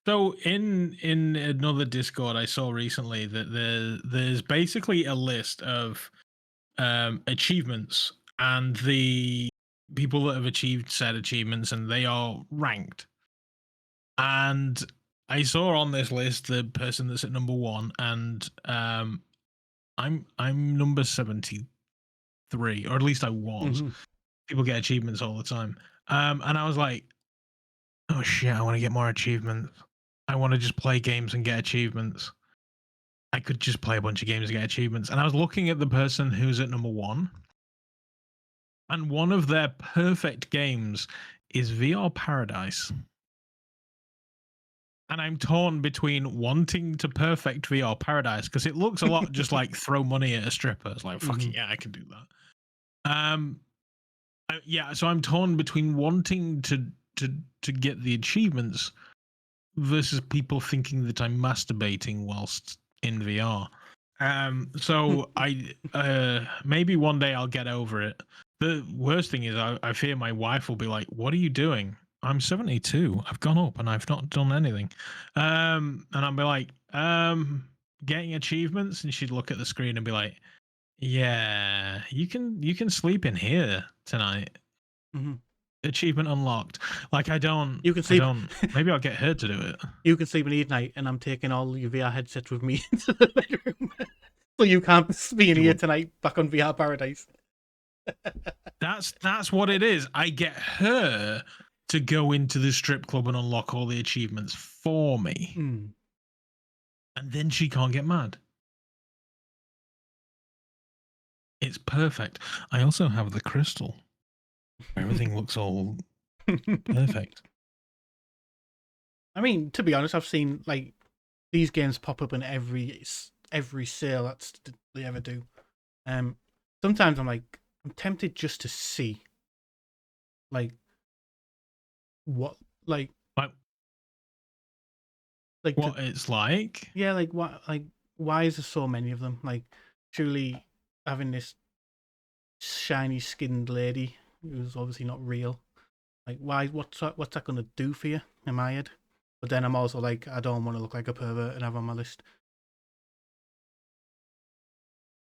So in another Discord I saw recently that there's basically a list of achievements and the people that have achieved said achievements, and they are ranked. And I saw on this list the person that's at number 1, and I'm number 73, or at least I was. Mm-hmm. People get achievements all the time, and I was like, oh shit, I want to get more achievements. I want to just play games and get achievements. I could just play a bunch of games and get achievements. And I was looking at the person who's at number 1, and one of their perfect games is VR Paradise. And I'm torn between wanting to perfect VR Paradise because it looks a lot just like throw money at a stripper. It's like, fucking yeah, I can do that. Yeah, so I'm torn between wanting to get the achievements versus people thinking that I'm masturbating whilst in VR. So I maybe one day I'll get over it. The worst thing is I fear my wife will be like, what are you doing? I'm 72. I've gone up and I've not done anything. And I'll be like, getting achievements, and she'd look at the screen and be like, yeah, you can sleep in here tonight. Mm-hmm. Achievement unlocked. Like I don't. You can sleep. Maybe I'll get her to do it. You can sleep in each night, and I'm taking all your VR headsets with me into the bedroom, so you can't be in here tonight. Back on VR Paradise. That's what it is. I get her to go into the strip club and unlock all the achievements for me, and then she can't get mad. It's perfect. I also have the crystal. Everything looks all perfect. I mean, to be honest, I've seen like these games pop up in every sale that they ever do. Sometimes I'm tempted just to see, like, what it's like. Yeah, like what, like why is there so many of them? Like, surely having this shiny skinned lady who's obviously not real. Like, why? What's that going to do for you in my head? But then I'm also like, I don't want to look like a pervert and have on my list.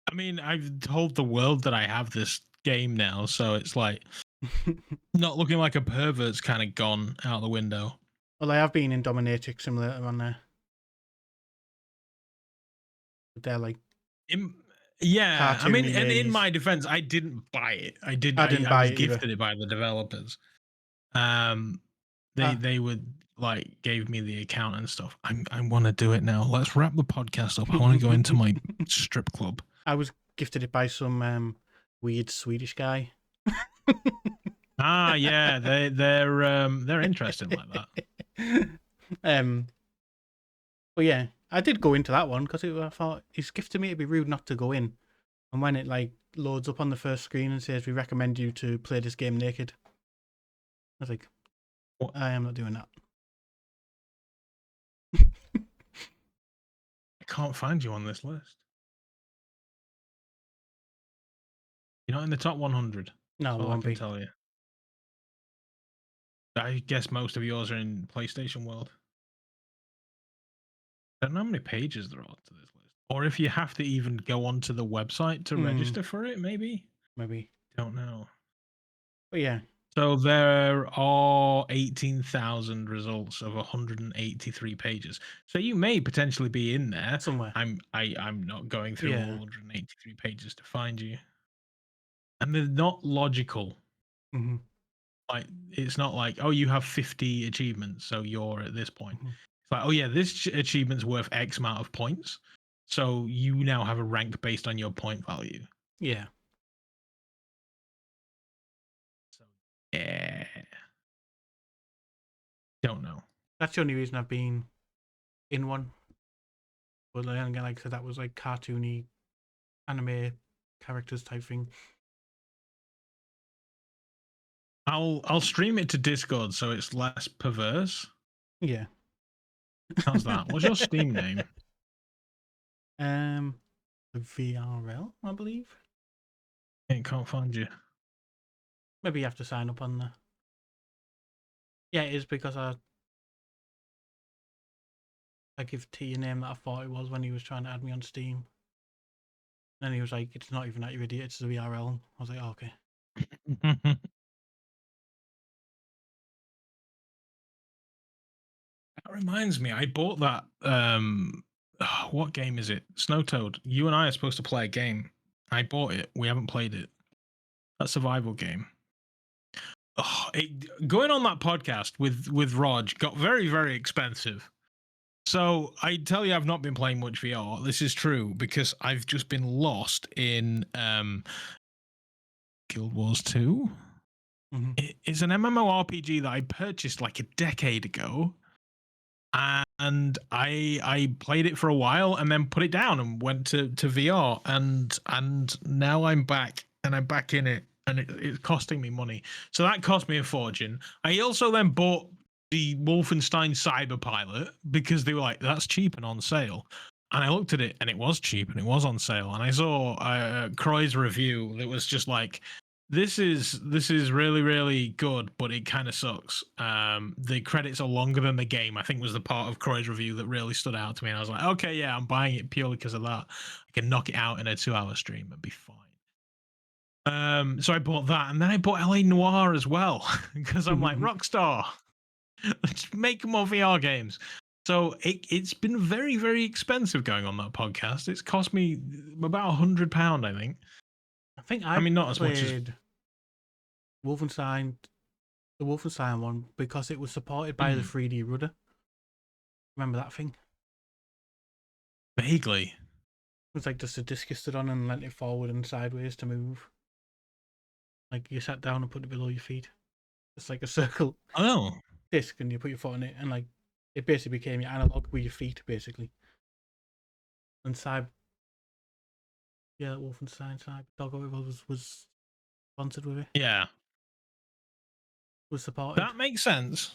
I mean, I've told the world that I have this game now, so it's like not looking like a pervert's kind of gone out the window. Well, I have been in Dominatrix Simulator on there. But they're like, yeah. I mean, and in my defense, I didn't buy it. I didn't buy it. I was gifted it by the developers. They would like gave me the account and stuff. I want to do it now. Let's wrap the podcast up. I want to go into my strip club. I was gifted it by some weird Swedish guy. Ah, yeah, they're interesting like that. But yeah, I did go into that one because I thought he's gifted me. It'd be rude not to go in. And when it like loads up on the first screen and says we recommend you to play this game naked, I was like, What? I am not doing that. I can't find you on this list. You're not in the top 100. No, That's it all I won't can be. tell you. I guess most of yours are in PlayStation World. I don't know how many pages there are to this list. Or if you have to even go onto the website to register for it, maybe? Maybe. Don't know. But yeah. So there are 18,000 results of 183 pages. So you may potentially be in there. Somewhere. I'm not going through Yeah. all 183 pages to find you. And they're not logical. Mm-hmm. Like it's not like, oh, you have 50 achievements, so you're at this point. Mm-hmm. It's like, oh yeah, this achievement's worth X amount of points. So you now have a rank based on your point value. Yeah. So yeah. Don't know. That's the only reason I've been in one. But then again, like I said, that was like cartoony anime characters type thing. I'll stream it to Discord so it's less perverse. Yeah. How's that? What's your Steam name? The VRL, I believe. I can't find you. Maybe you have to sign up on the. Yeah, it is because I give T a name that I thought it was when he was trying to add me on Steam. And he was like, it's not even that, you idiot, it's the VRL. I was like, oh, okay. That reminds me, I bought that what game is it? Snowtoad. You and I are supposed to play a game. I bought it. We haven't played it. That survival game. Oh, going on that podcast with Rog got very, very expensive. So I tell you, I've not been playing much VR. This is true because I've just been lost in Guild Wars 2. Mm-hmm. It's an MMORPG that I purchased like a decade ago, and I played it for a while and then put it down and went to VR, and now I'm back and I'm back in it, and it's costing me money. So that cost me a fortune. I also then bought the Wolfenstein Cyberpilot because they were like, that's cheap and on sale. And I looked at it and it was cheap and it was on sale. And I saw Croy's review that was just like, this is really, really good, but it kind of sucks. The credits are longer than the game, I think, was the part of Croy's review that really stood out to me. And I was like, okay, yeah, I'm buying it purely because of that. I can knock it out in a 2-hour stream and be fine. So I bought that, and then I bought LA Noire as well because I'm like, Rockstar, let's make more VR games. So it's been very, very expensive going on that podcast. It's cost me about £100, I think. I mean, not as much as Wolfenstein, the Wolfenstein one, because it was supported by the 3D rudder. Remember that thing? Vaguely. It was like just a disc you stood on and leant it forward and sideways to move. Like you sat down and put it below your feet. It's like a circle disc, and you put your foot on it, and like it basically became your analog with your feet, basically. And Wolfenstein Cyber was sponsored with it. Yeah. Was supported. That makes sense.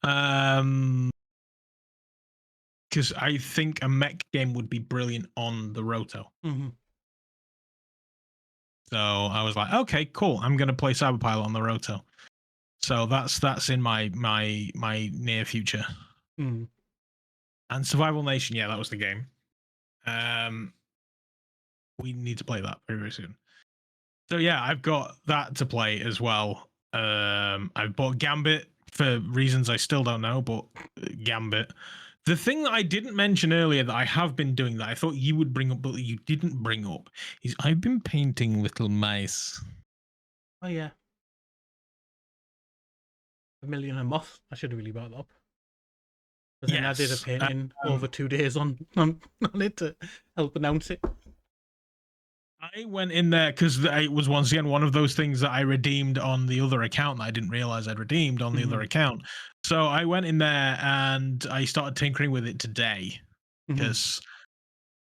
Because I think a mech game would be brilliant on the Roto. Mm-hmm. So I was like, okay, cool. I'm going to play Cyberpilot on the Roto. So that's in my near future. Mm. And Survival Nation, yeah, that was the game. We need to play that very, very soon. So yeah, I've got that to play as well. I've bought Gambit for reasons I still don't know, but Gambit. The thing that I didn't mention earlier that I have been doing that I thought you would bring up, but you didn't bring up, is I've been painting little mice. Oh yeah. Vermilion and Moss. I should have really brought that up. But then I did a Yes, painting over 2 days on it to help announce it. I went in there because it was once again one of those things that I redeemed on the other account that I didn't realize I'd redeemed on the other account. So I went in there and I started tinkering with it today because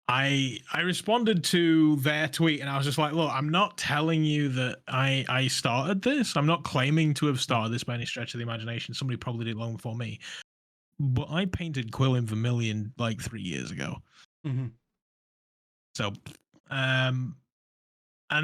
I responded to their tweet and I was just like, look, I'm not telling you that I started this. I'm not claiming to have started this by any stretch of the imagination. Somebody probably did it long before me. But I painted Quill in Vermilion like 3 years ago. So, and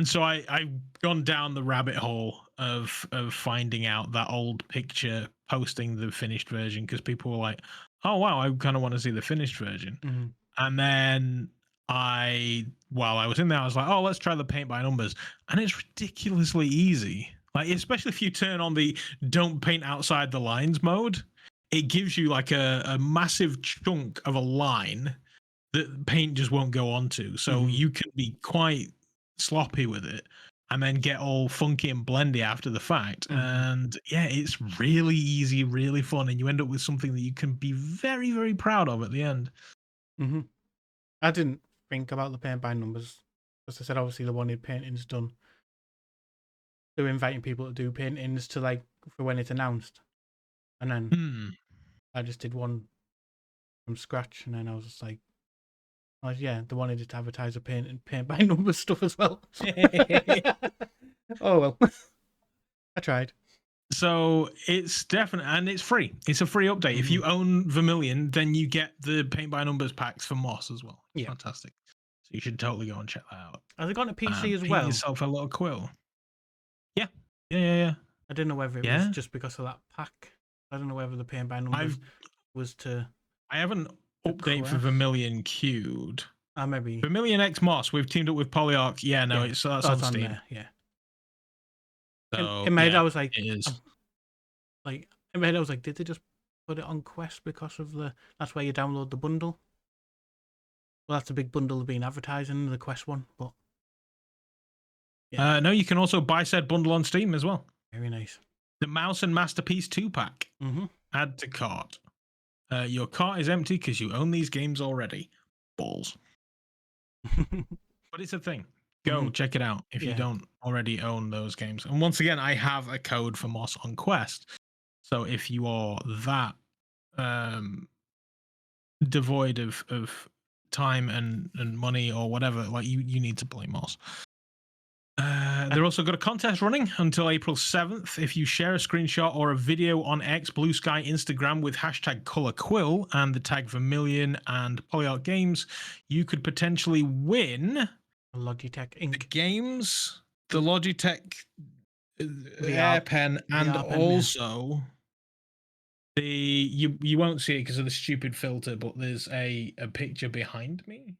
so I've gone down the rabbit hole of finding out that old picture, posting the finished version because people were like, "Oh wow, I kind of want to see the finished version." And then while I was in there, I was like, "Oh, let's try the paint by numbers," and it's ridiculously easy. Like, especially if you turn on the "don't paint outside the lines" mode, it gives you like a massive chunk of a line that paint just won't go onto. So you can be quite sloppy with it and then get all funky and blendy after the fact. And yeah, it's really easy, really fun, and you end up with something that you can be very, very proud of at the end. I didn't think about the paint by numbers. As I said, obviously, the wanted paintings done. They were inviting people to do paintings to like for when it's announced. And then I just did one from scratch, and then I was just like, oh yeah, they wanted to advertise a paint by numbers stuff as well. Oh well. I tried. So it's definitely, and it's free. It's a free update. If you own Vermilion, then you get the paint by numbers packs for Moss as well. Yeah, fantastic. So you should totally go and check that out. Has it got a PC as paint well? Yourself a little quill. Yeah. I didn't know whether it was just because of that pack. I don't know whether the paint by numbers was to. I haven't update for Vermilion queued. Maybe Vermilion X Moss. We've teamed up with Polyarch. Yeah, no, it's that's on Steam. There, yeah. So in my head, I was like, it is. In my head, I was like, did they just put it on Quest because of that's where you download the bundle? Well, that's a big bundle of being advertising, the Quest one, but no, you can also buy said bundle on Steam as well. Very nice. The Mouse and Masterpiece 2-pack. Add to cart. Your cart is empty because you own these games already. Balls. But it's a thing. Go check it out if you don't already own those games. And once again, I have a code for Moss on Quest. So if you are that devoid of time and money or whatever, like you need to play Moss. They're also got a contest running until April 7th. If you share a screenshot or a video on X, Blue Sky, Instagram with hashtag ColorQuill and the tag Vermilion and Polyarch Games, you could potentially win Logitech Ink. The games, the Logitech VR pen, and VR pen, also you won't see it because of the stupid filter, but there's a picture behind me.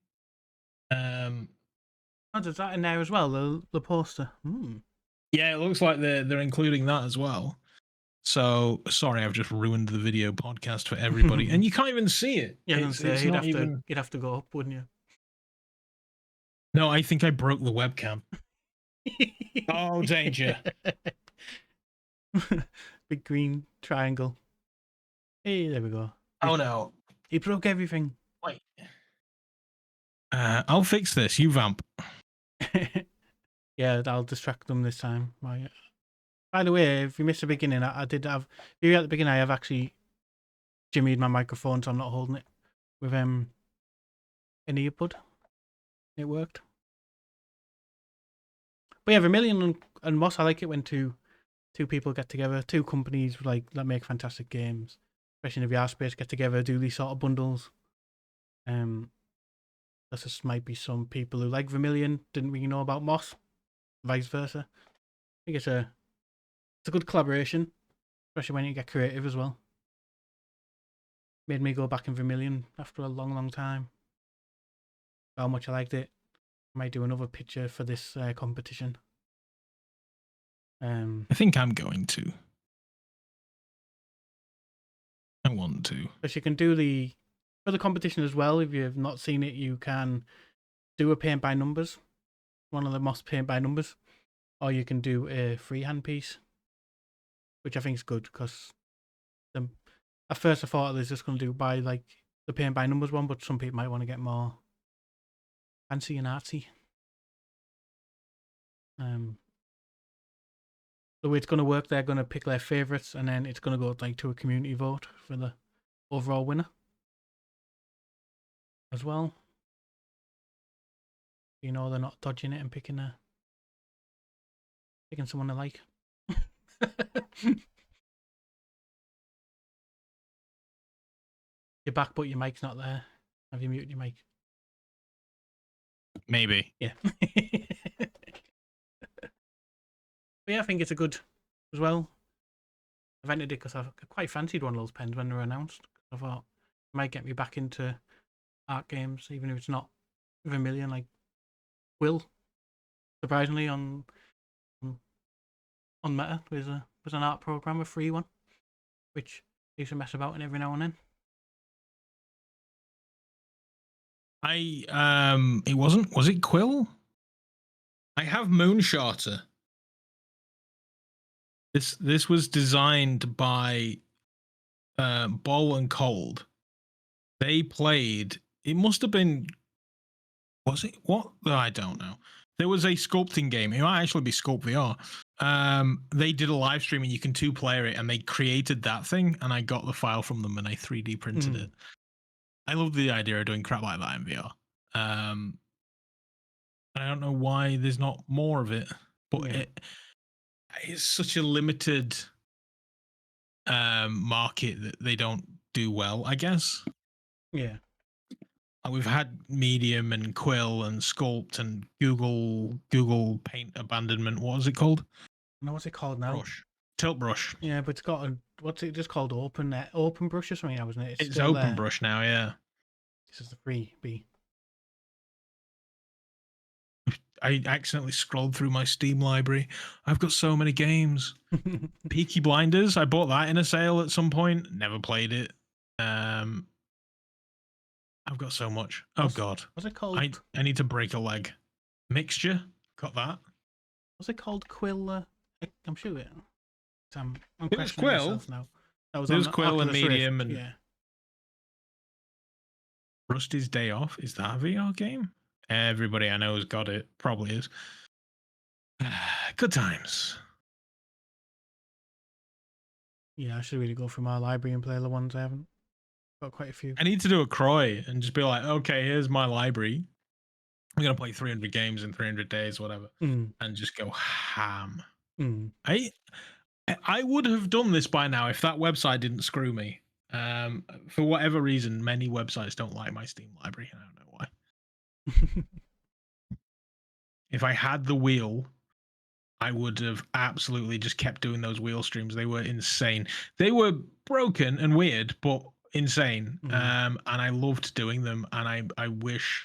Oh, there's that in there as well, the poster. Yeah, it looks like they're including that as well. So sorry, I've just ruined the video podcast for everybody, and you can't even see it. Yeah, you'd have to go up, wouldn't you? No, I think I broke the webcam. Oh, danger! Big green triangle. Hey, there we go. Oh no, he broke everything. Wait. I'll fix this. You vamp. Yeah, I'll distract them this time. By the way, if you missed the beginning, I did have. If you at the beginning, I have actually jimmied my microphone, so I'm not holding it with an earbud. It worked. But yeah, Vermilion and Moss, I like it when two people get together, two companies like that make fantastic games, especially in the VR space, get together, do these sort of bundles. There just might be some people who like Vermilion, didn't really know about Moss, vice versa. I think it's a good collaboration, especially when you get creative as well. Made me go back in Vermilion after a long, long time. How much I liked it. I might do another picture for this competition. I think I'm going to. I want to. But you can do for the competition as well. If you've not seen it, you can do a paint by numbers, one of the Moss paint by numbers, or you can do a freehand piece, which I think is good because At first I thought they was just going to do by like the paying by numbers one, but some people might want to get more fancy and artsy. The way it's going to work, they're going to pick their favorites, and then it's going to go like to a community vote for the overall winner as well. You know, they're not dodging it and picking someone they like. You're back, but your mic's not there. Have you muted your mic? Maybe. Yeah. But yeah, I think it's a good as well. I've entered it because I quite fancied one of those pens when they were announced. I thought it might get me back into art games, even if it's not Vermilion, like Will. Surprisingly, on Meta, there's an art program, a free one, which I used to mess about in every now and then. Was it Quill? I have Moonsharter. This was designed by Ball and Cold. They played. It must have been. Was it what? I don't know. There was a sculpting game. It might actually be Sculpt VR. They did a live stream and you can 2-player it, and they created that thing. And I got the file from them and I 3D printed it. I love the idea of doing crap like that in VR. I don't know why there's not more of it, but it's such a limited market that they don't do well, I guess. Yeah. We've had Medium and Quill and Sculpt and Google Paint Abandonment. What was it called? No, what's it called now? Tilt Brush. Yeah, but it's got what's it just called? Open Brush or something now, isn't it? It's Open Brush now, yeah. This is the freebie. I accidentally scrolled through my Steam library. I've got so many games. Peaky Blinders. I bought that in a sale at some point. Never played it. I've got so much. God. What's it called? I need to break a leg. Mixture. Got that. What's it called? Quill. I'm sure it. I'm it was Quill. Now. That was Quill and Oculus Medium Rift. and yeah. Rusty's Day Off. Is that a VR game? Everybody I know has got it. Probably is. Good times. Yeah, I should really go through my library and play the ones I haven't. Got quite a few. I need to do a Croy and just be like, okay, here's my library. I'm gonna play 300 games in 300 days, whatever, and just go ham. I would have done this by now if that website didn't screw me. For whatever reason, many websites don't like my Steam library. I don't know why. If I had the wheel, I would have absolutely just kept doing those wheel streams. They were insane. They were broken and weird, but insane. And I loved doing them. And I wish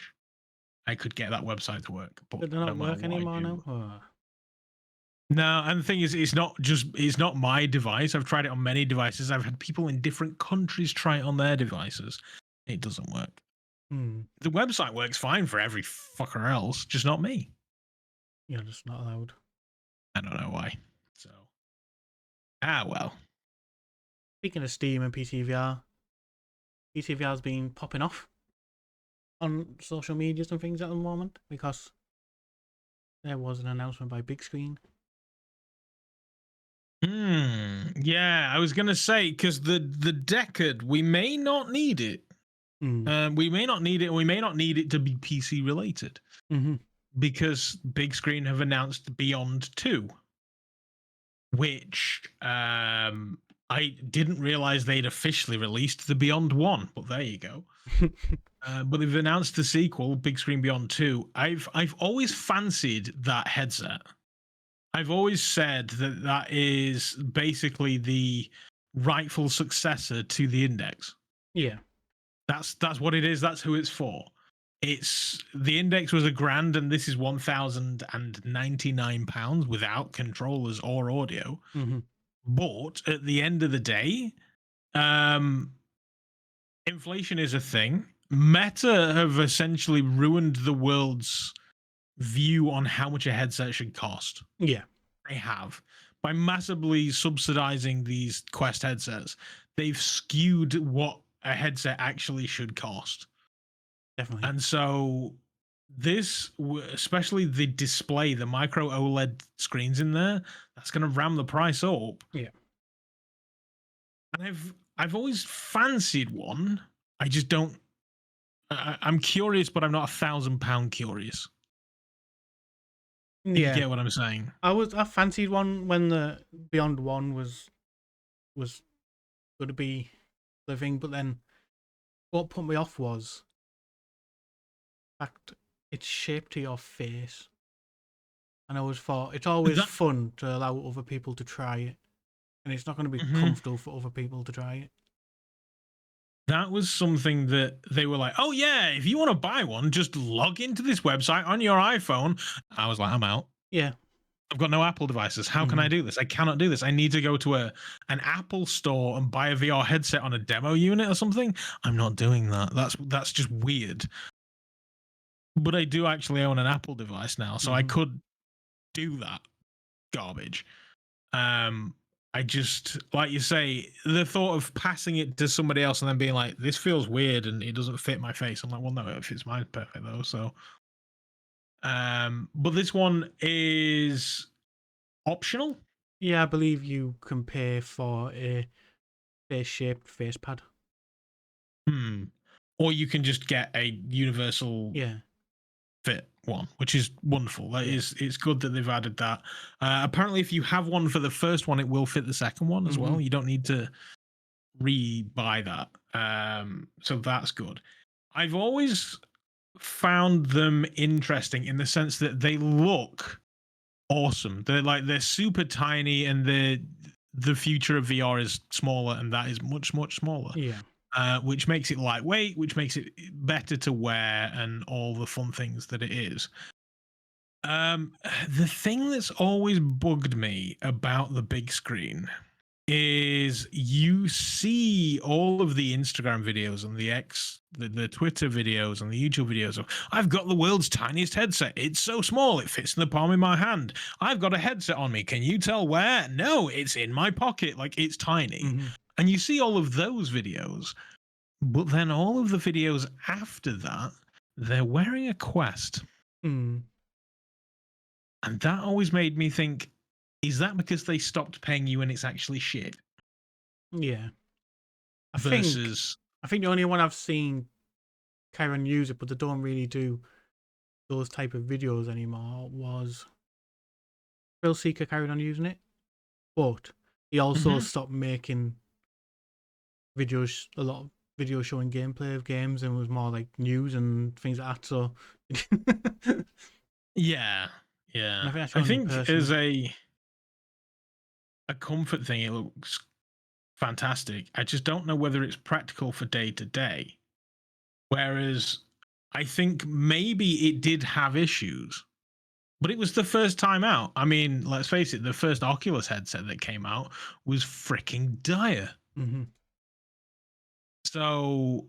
I could get that website to work. But they don't work anymore now? No, and the thing is, it's not my device. I've tried it on many devices. I've had people in different countries try it on their devices. It doesn't work. The website works fine for every fucker else, just not me. You're just not allowed. I don't know why. So, well. Speaking of Steam and PCVR, PCVR's been popping off on social medias and things at the moment because there was an announcement by Bigscreen. Yeah, I was gonna say because the Decade, we may not need it. We may not need it, and we may not need it to be PC related. Because Bigscreen have announced Beyond 2, which I didn't realize they'd officially released the Beyond 1, but there you go. But they've announced the sequel, Bigscreen Beyond 2. I've always fancied that headset. I've always said that is basically the rightful successor to the Index. Yeah. That's what it is. That's who it's for. It's the Index was $1,000 and this is £1,099 without controllers or audio. But at the end of the day, inflation is a thing. Meta have essentially ruined the world's view on how much a headset should cost. Yeah, they have. by massively subsidizing these Quest headsets, they've skewed what a headset actually should cost. Definitely. And so this, especially the display, the micro OLED screens in there, that's going to ram the price up. Yeah. And I've always fancied one. I just don't. I'm curious, but I'm not £1,000 curious. Yeah. You get what I'm saying? I fancied one when the Beyond One was going to be the thing, but then what put me off was the fact it's shaped to your face, and I always thought it's always fun to allow other people to try it, and it's not going to be comfortable for other people to try it. That was something that they were like, oh yeah, if you want to buy one, just log into this website on your iPhone. I was like, I'm out. Yeah. I've got no Apple devices. How can I do this? I cannot do this. I need to go to an Apple store and buy a VR headset on a demo unit or something. I'm not doing that. That's just weird. But I do actually own an Apple device now, so I could do that garbage. I just, like you say, the thought of passing it to somebody else and then being like, this feels weird and it doesn't fit my face. I'm like, well, no, it fits mine perfect though. So, but this one is optional. Yeah, I believe you can pay for a face-shaped face pad. Or you can just get a universal fit one, which is wonderful. It's good that they've added that. Apparently, if you have one for the first one, it will fit the second one as well. You don't need to re-buy that. So that's good. I've always found them interesting in the sense that they look awesome. They're super tiny, and the future of VR is smaller, and that is much, much smaller. Yeah. Which makes it lightweight, which makes it better to wear, and all the fun things that it is. The thing that's always bugged me about the big screen is you see all of the Instagram videos and the Twitter videos and the YouTube videos of, I've got the world's tiniest headset. It's so small, it fits in the palm of my hand. I've got a headset on me. Can you tell where? No, it's in my pocket. Like, it's tiny. And you see all of those videos, but then all of the videos after that, they're wearing a Quest. And that always made me think, is that because they stopped paying you and it's actually shit? Yeah. I think the only one I've seen Kyron use it, but they don't really do those type of videos anymore, was Thrill Seeker carried on using it. But he also stopped making videos, a lot of videos showing gameplay of games, and was more like news and things like that. So yeah. I think as a comfort thing, it looks fantastic. I just don't know whether it's practical for day to day. Whereas I think maybe it did have issues, but it was the first time out. I mean, let's face it, the first Oculus headset that came out was freaking dire. So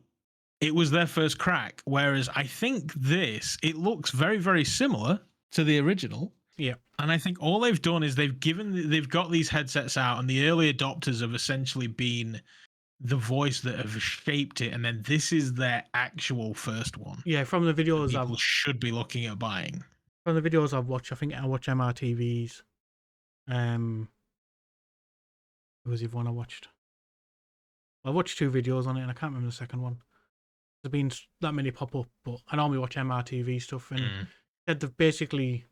it was their first crack. Whereas I think it looks very, very similar to the original. Yeah. And I think all they've done is they've got these headsets out, and the early adopters have essentially been the voice that have shaped it, and then this is their actual first one. Yeah, from the videos people should be looking at buying. From the videos I've watched, I think I watch MRTV's. Who was the one I watched? I watched 2 videos on it, and I can't remember the second one. There's been that many pop up, but I normally watch MRTV stuff, and they've basically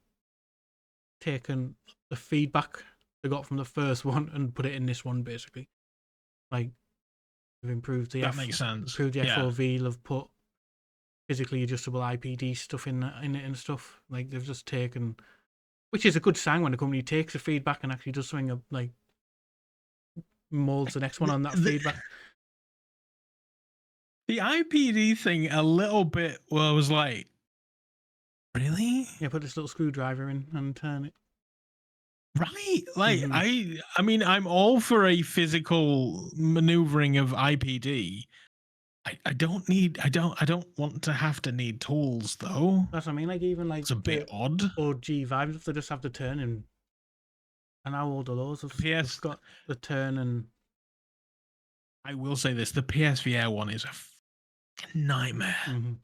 taken the feedback they got from the first one and put it in this one, basically. Like, they've improved the makes sense. Improved the FOV. They've put physically adjustable IPD stuff in it and stuff. Like, they've just taken, which is a good sign when a company takes the feedback and actually does something like molds the next one on that feedback. The IPD thing a little bit, well, I was like, really? Yeah, put this little screwdriver in and turn it. Right. Like, I mean, I'm all for a physical maneuvering of IPD. I don't want to have to need tools though. That's what I mean. Like, even like it's a bit odd. Or G vibes, if they just have to turn And how old are those? Have PS got the turn and. I will say this: the PSVR one is a fucking nightmare. Mm-hmm.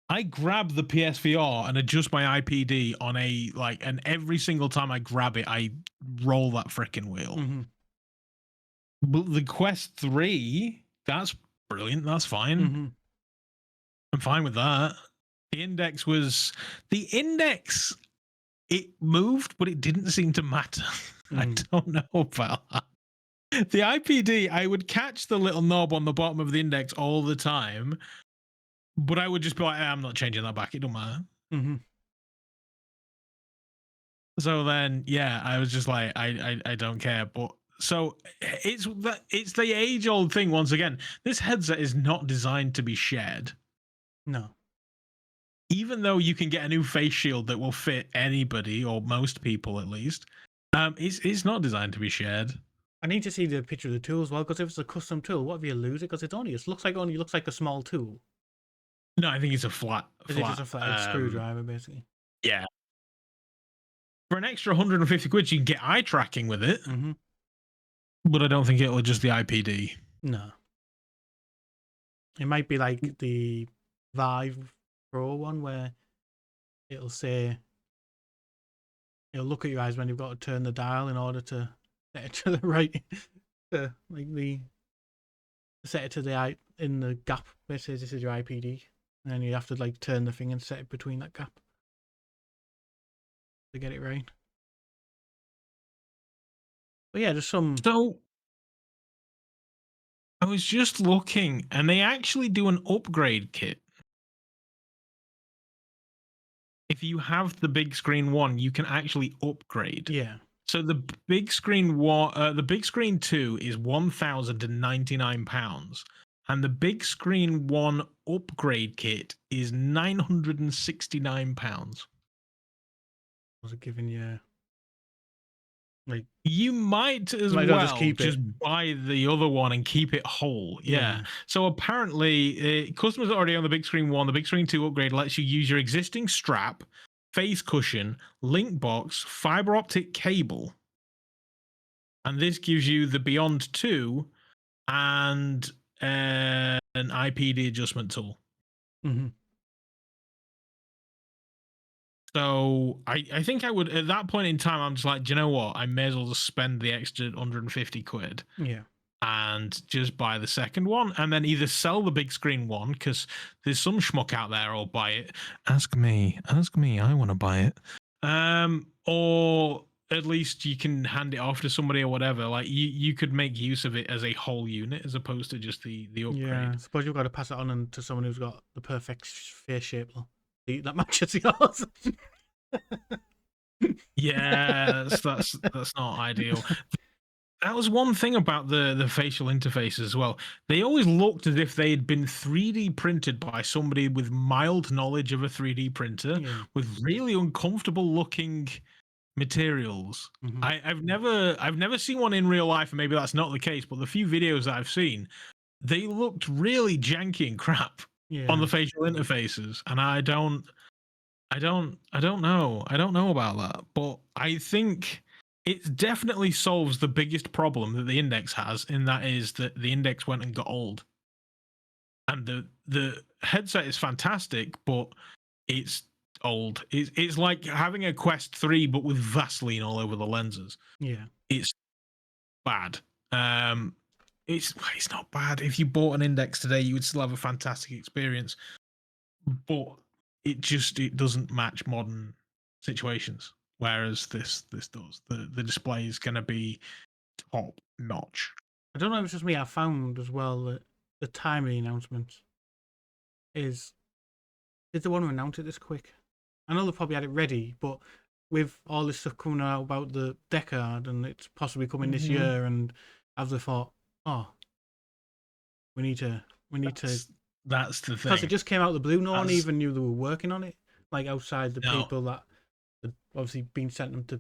I grab the PSVR and adjust my IPD on and every single time I grab it, I roll that freaking wheel. Mm-hmm. But the Quest 3, that's brilliant. That's fine. Mm-hmm. I'm fine with that. The index. It moved, but it didn't seem to matter. I don't know about that. The IPD, I would catch the little knob on the bottom of the index all the time, but I would just be like, I'm not changing that back. It don't matter. Mm-hmm. So then, yeah, I was just like, I don't care. But so it's the age old thing once again. This headset is not designed to be shared. No. Even though you can get a new face shield that will fit anybody or most people at least, it's not designed to be shared. I need to see the picture of the tool as well, because if it's a custom tool, what if you lose it? Because it only looks like a small tool. No, I think it's a flat. Is it just a flat screwdriver, basically? Yeah. For an extra 150 quid, you can get eye tracking with it, but I don't think it'll adjust the IPD. No. It might be like the Vive Pro one, where it'll look at your eyes when you've got to turn the dial in order to set it to the right, set it to the eye in the gap. Basically, this is your IPD, and then you have to like turn the thing and set it between that gap to get it right. But yeah, there's some. So I was just looking, and they actually do an upgrade kit. If you have the big screen one, you can actually upgrade. Yeah. So the big screen one, the big screen 2 is £1,099, and the big screen 1 upgrade kit is £969. Was it giving you like? You might as Might well just buy the other one and keep it whole. Yeah. So apparently, customers that already own the big screen 1, the big screen 2 upgrade lets you use your existing strap, face cushion, link box, fiber optic cable, and this gives you the Beyond 2 and an IPD adjustment tool. Mm-hmm. So I think I would, at that point in time, I'm just like, do you know what? I may as well just spend the extra 150 quid. Yeah. And just buy the second one, and then either sell the big screen one, because there's some schmuck out there, or buy it. Ask me, I want to buy it. Or at least you can hand it off to somebody or whatever. Like you could make use of it as a whole unit as opposed to just the upgrade. Yeah, I suppose you've got to pass it on to someone who's got the perfect face shape that matches yours. Yes, that's not ideal. That was one thing about the facial interface as well. They always looked as if they had been 3D printed by somebody with mild knowledge of a 3D printer, with really uncomfortable looking materials. I've never seen one in real life, and maybe that's not the case, but the few videos that I've seen, they looked really janky and crap on the facial interfaces, and I don't know about that, but I think it definitely solves the biggest problem that the Index has, and that is that the Index went and got old. And the headset is fantastic, but it's old. It's like having a Quest 3, but with Vaseline all over the lenses. Yeah. It's bad. It's not bad. If you bought an Index today, you would still have a fantastic experience. But it doesn't match modern situations. Whereas this does. The display is going to be top notch. I don't know if it's just me. I found as well that the time of the announcement is the one who announced it this quick. I know they probably had it ready, but with all this stuff coming out about the Deckard and it's possibly coming this year, and as they thought, we need to. That's the thing. Because it just came out of the blue. No one even knew they were working on it. Like outside the people that had obviously been sent them to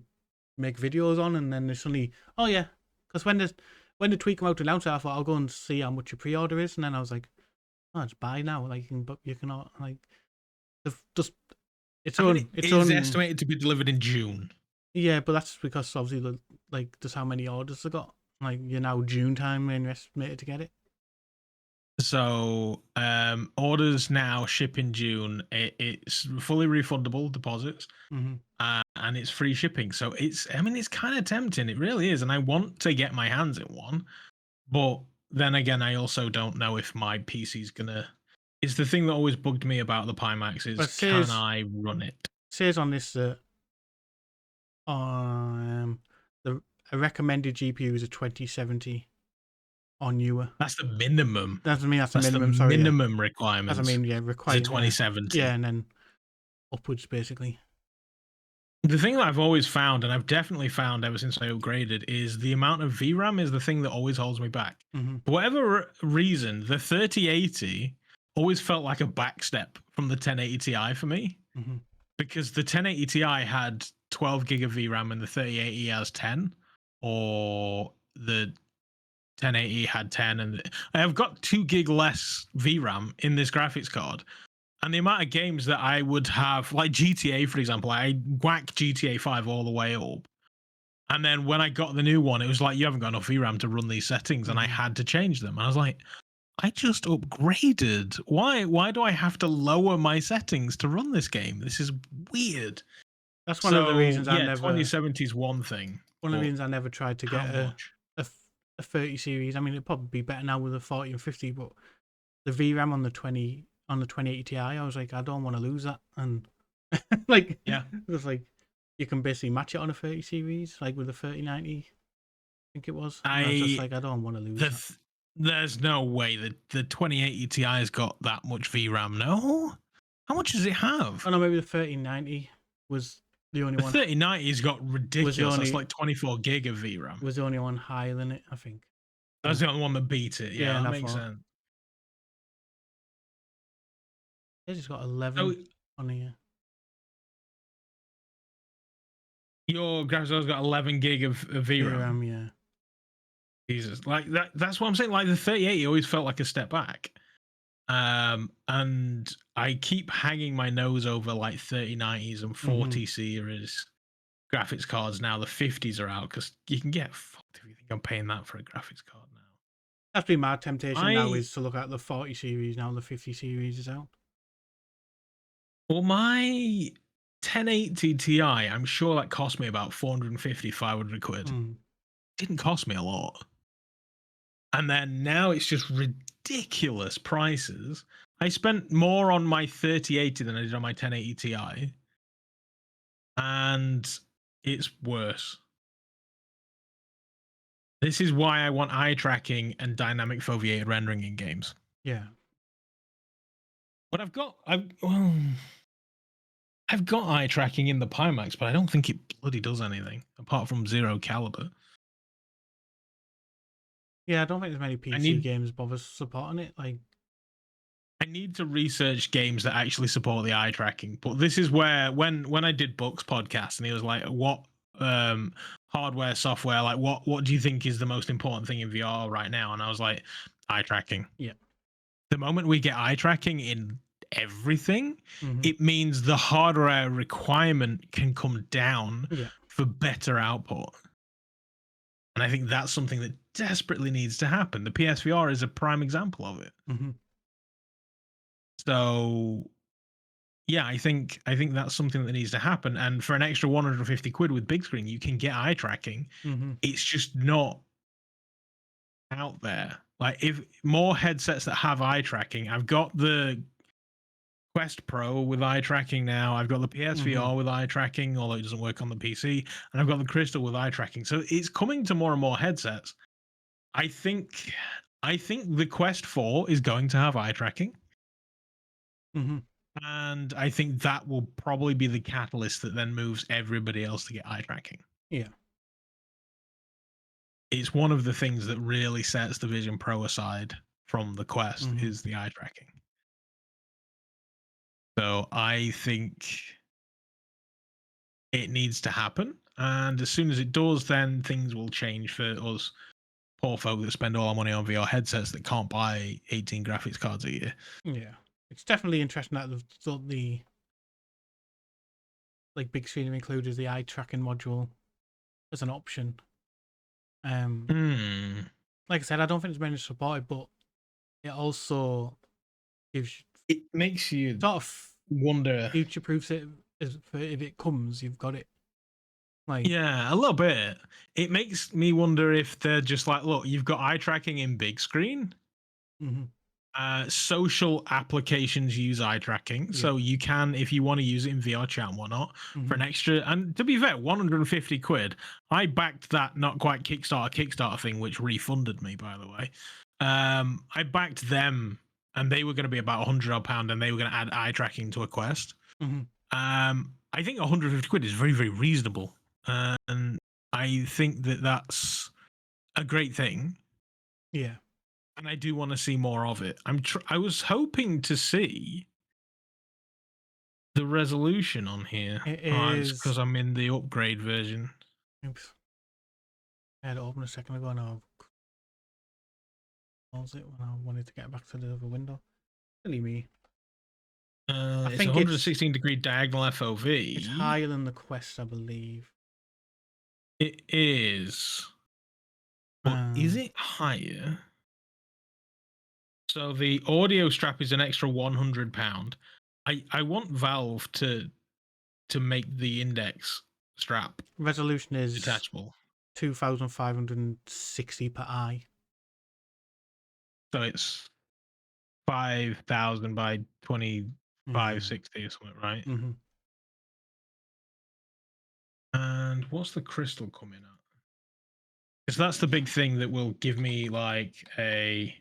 make videos on, and then they suddenly, because when the tweet came out to announce it, I thought I'll go and see how much your pre-order is, and then I was like, just buy now. Like you can like, it's estimated to be delivered in June. Yeah, but that's because obviously just how many orders they got. Like you're now June time when you're estimated to get it. So orders now ship in June. It's fully refundable deposits, Mm-hmm. and it's free shipping. So it's kind of tempting. It really is, and I want to get my hands in one. But then again, I also don't know if my PC's gonna. It's the thing that always bugged me about the Pimax is, But can I run it? Says on this the a recommended GPU is a 2070 or newer. That's the minimum. That's the That's minimum. the Sorry, minimum yeah. requirements. That's Is a 2070. Yeah, and then upwards basically. The thing that I've always found, and I've definitely found ever since I upgraded, is the amount of VRAM is the thing that always holds me back. Mm-hmm. For whatever reason, the 3080 always felt like a backstep from the 1080 Ti for me, Mm-hmm. because the 1080 Ti had 12 gig of VRAM and the 3080 has 10, or the 1080 had 10, and I've got 2 gig less VRAM in this graphics card. And the amount of games that I would have, like GTA, for example, I whacked GTA 5 all the way up. And then when I got the new one, it was like, you haven't got enough VRAM to run these settings. And I had to change them. And I was like, I just upgraded. Why do I have to lower my settings to run this game? This is weird. That's one of the reasons I never. 2070 is one thing. One of the reasons I never tried to get a 30 series. I mean, it'd probably be better now with a 40 and 50, but the VRAM on the 2080 Ti, I was like, I don't want to lose that. And like, yeah, it was like, you can basically match it on a 30 series, like with a 3090, I think it was. I was just like, I don't want to lose that. There's no way that the 2080 Ti has got that much VRAM. No? How much does it have? Oh no, maybe the 3090 was the only one. The 3090's got ridiculous. That's like 24 gig of VRAM. Was the only one higher than it, I think. That's the only one that beat it. Yeah, that makes sense. It's just got 11 on here. Your graphics card's got 11 gig of VRAM. Yeah. Jesus, like that's what I'm saying. Like the 3080 always felt like a step back. And I keep hanging my nose over like 3090s and 40 series graphics cards now. The 50s are out because you can get fucked if you think I'm paying that for a graphics card now. That's been my temptation now, is to look at the 40 series now. The 50 series is out. Well, my 1080 Ti, I'm sure that cost me about 450, 500 quid. Didn't cost me a lot. And then now it's just ridiculous prices. I spent more on my 3080 than I did on my 1080 Ti. And it's worse. This is why I want eye tracking and dynamic foveated rendering in games. Yeah. But I've got eye tracking in the Pimax, but I don't think it bloody does anything apart from zero caliber. Yeah, I don't think there's many PC games bother supporting it. Like, I need to research games that actually support the eye tracking. But this is where when I did Buck's podcast and he was like, what hardware, software, like what do you think is the most important thing in VR right now? And I was like, eye tracking. Yeah. The moment we get eye tracking in everything, it means the hardware requirement can come down for better output. And I think that's something that desperately needs to happen. The PSVR is a prime example of it. So, yeah, I think that's something that needs to happen. And for an extra 150 quid with big screen, you can get eye tracking. It's just not out there. Like, if more headsets that have eye tracking, I've got the Quest Pro with eye tracking now. I've got the PSVR with eye tracking, although it doesn't work on the PC, and I've got the Crystal with eye tracking. So it's coming to more and more headsets. I think the Quest 4 is going to have eye tracking. And I think that will probably be the catalyst that then moves everybody else to get eye tracking. Yeah. It's one of the things that really sets the Vision Pro aside from the Quest is the eye tracking. So I think it needs to happen. And as soon as it does, then things will change for us poor folk that spend all our money on VR headsets that can't buy 18 graphics cards a year. Yeah. It's definitely interesting that the like Bigscreen have included the eye tracking module as an option. Like I said, I don't think it's mainly supported, but it also gives It makes you sort of wonder. future proofs it if it comes, you've got it. Like Yeah, a little bit. It makes me wonder if they're just like, look, you've got eye tracking in big screen. mhm, Social applications use eye tracking, yeah, so you can, if you want to use it in VR chat and whatnot, for an mhm, extra. And to be fair, 150 quid. I backed that not quite Kickstarter thing, which refunded me, by the way. I backed them, and they were going to be about 100 odd pound, and they were going to add eye tracking to a quest. mhm, I think 150 quid is very, very reasonable, and I think that that's a great thing. yeah. And I do want to see more of it. I was hoping to see the resolution on here. It It's is. because I'm in the upgrade version. Oops, I had it open a second ago, and I'll close it when I wanted to get back to the other window. Silly me. It's think 116 degree diagonal FOV. It's higher than the Quest, I believe. It is. But is Um, it higher? So the audio strap is an extra £100. I want Valve to make the index strap Resolution is detachable. 2,560 per eye. So it's 5,000 by 2560 or something, right? Mm-hmm. And what's the crystal coming at? Because that's the big thing that will give me like a.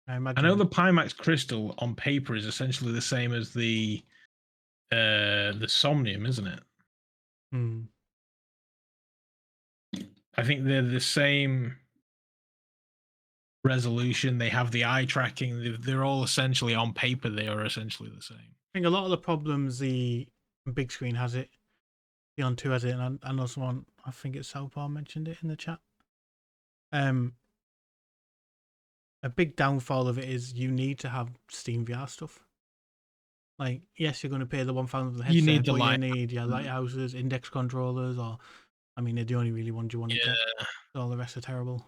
I I know imagine. the Pimax crystal on paper is essentially the same as the Somnium, isn't it? Mm. I think they're the same resolution. They have the eye tracking. They're all essentially on paper. They are essentially the same. I think a lot of the problems the big screen has it, Beyond 2 has it, and I know someone, I think it's Southpaw, mentioned it in the chat. A big downfall of it is you need to have Steam VR stuff. Like, yes, you're going to pay the 1,000 for the headset, You need the but light. you need your lighthouses, index controllers, or I mean, they're the only really ones you want to get. All the rest are terrible.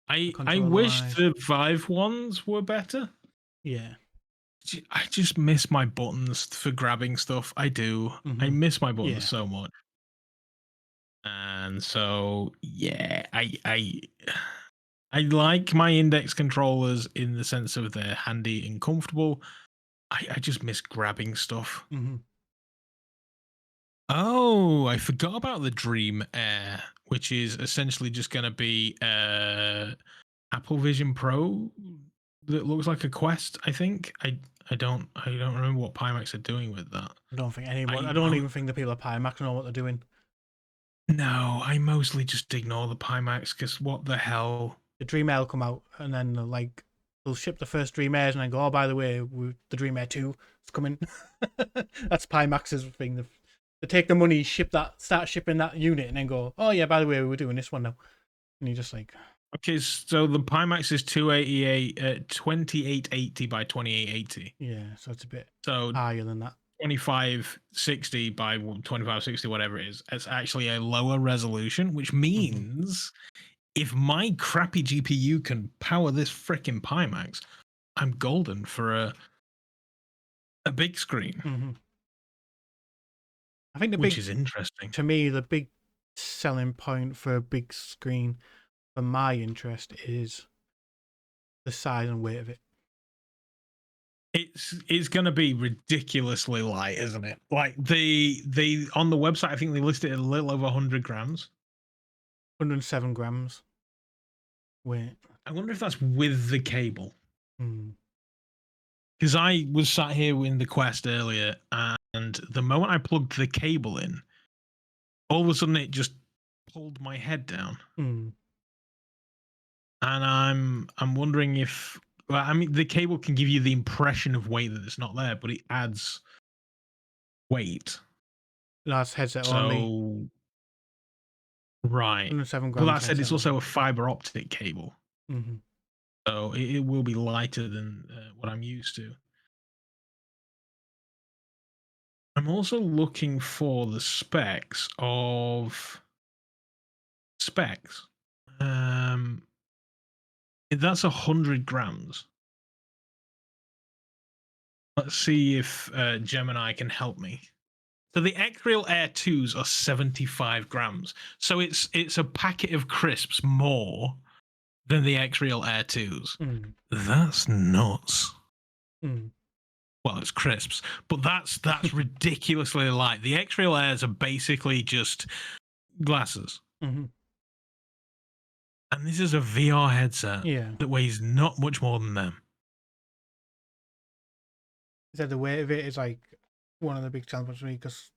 I wish the Vive ones were better. Yeah. I just miss my buttons for grabbing stuff. I do. Mm-hmm. I miss my buttons Yeah. so much. And so yeah, I like my index controllers in the sense of they're handy and comfortable. I just miss grabbing stuff. Mm-hmm. Oh, I forgot about the Dream Air, which is essentially just going to be Apple Vision Pro that looks like a Quest. I think I don't remember what Pimax are doing with that. I don't think anyone. I don't even think the people at Pimax know what they're doing. No, I mostly just ignore the Pimax because what the hell? The Dream Air will come out, and then they'll ship the first Dream Airs, and then go, oh, by the way, the Dream Air 2 is coming. That's Pimax's thing. They take the money, start shipping that unit, and then go, oh yeah, by the way, we're doing this one now. And you're just like, Okay, so the Pimax is 2880 by 2880. yeah, so it's a bit So higher than that. 2560 by 2560, whatever it is. It's actually a lower resolution, which means if my crappy GPU can power this freaking Pimax, I'm golden for a big screen. Mm-hmm. I think which is interesting. To me, the big selling point for a big screen, for my interest, is the size and weight of it. It's going to be ridiculously light, isn't it? Like they on the website, I think they listed it a little over 100 grams. 107 grams. Weight. I wonder if that's with the cable. Hmm. Because I was sat here in the Quest earlier, and the moment I plugged the cable in, all of a sudden it just pulled my head down. Hmm. And I'm wondering if, well, I mean, the cable can give you the impression of weight that it's not there, but it adds weight. That's headset only. Right. 107 grams. Well, that said, it's also a fiber optic cable. Mm-hmm. So it will be lighter than what I'm used to. I'm also looking for the specs of specs. That's 100 grams. Let's see if Gemini can help me. So the X-Real Air 2s are 75 grams. So it's a packet of crisps more than the X-Real Air 2s. Mm. That's nuts. Mm. Well, it's crisps, but that's ridiculously light. The X-Real Airs are basically just glasses. Mm-hmm. And this is a VR headset Yeah. that weighs not much more than them. He said the weight of it is like one of the big challenges for me because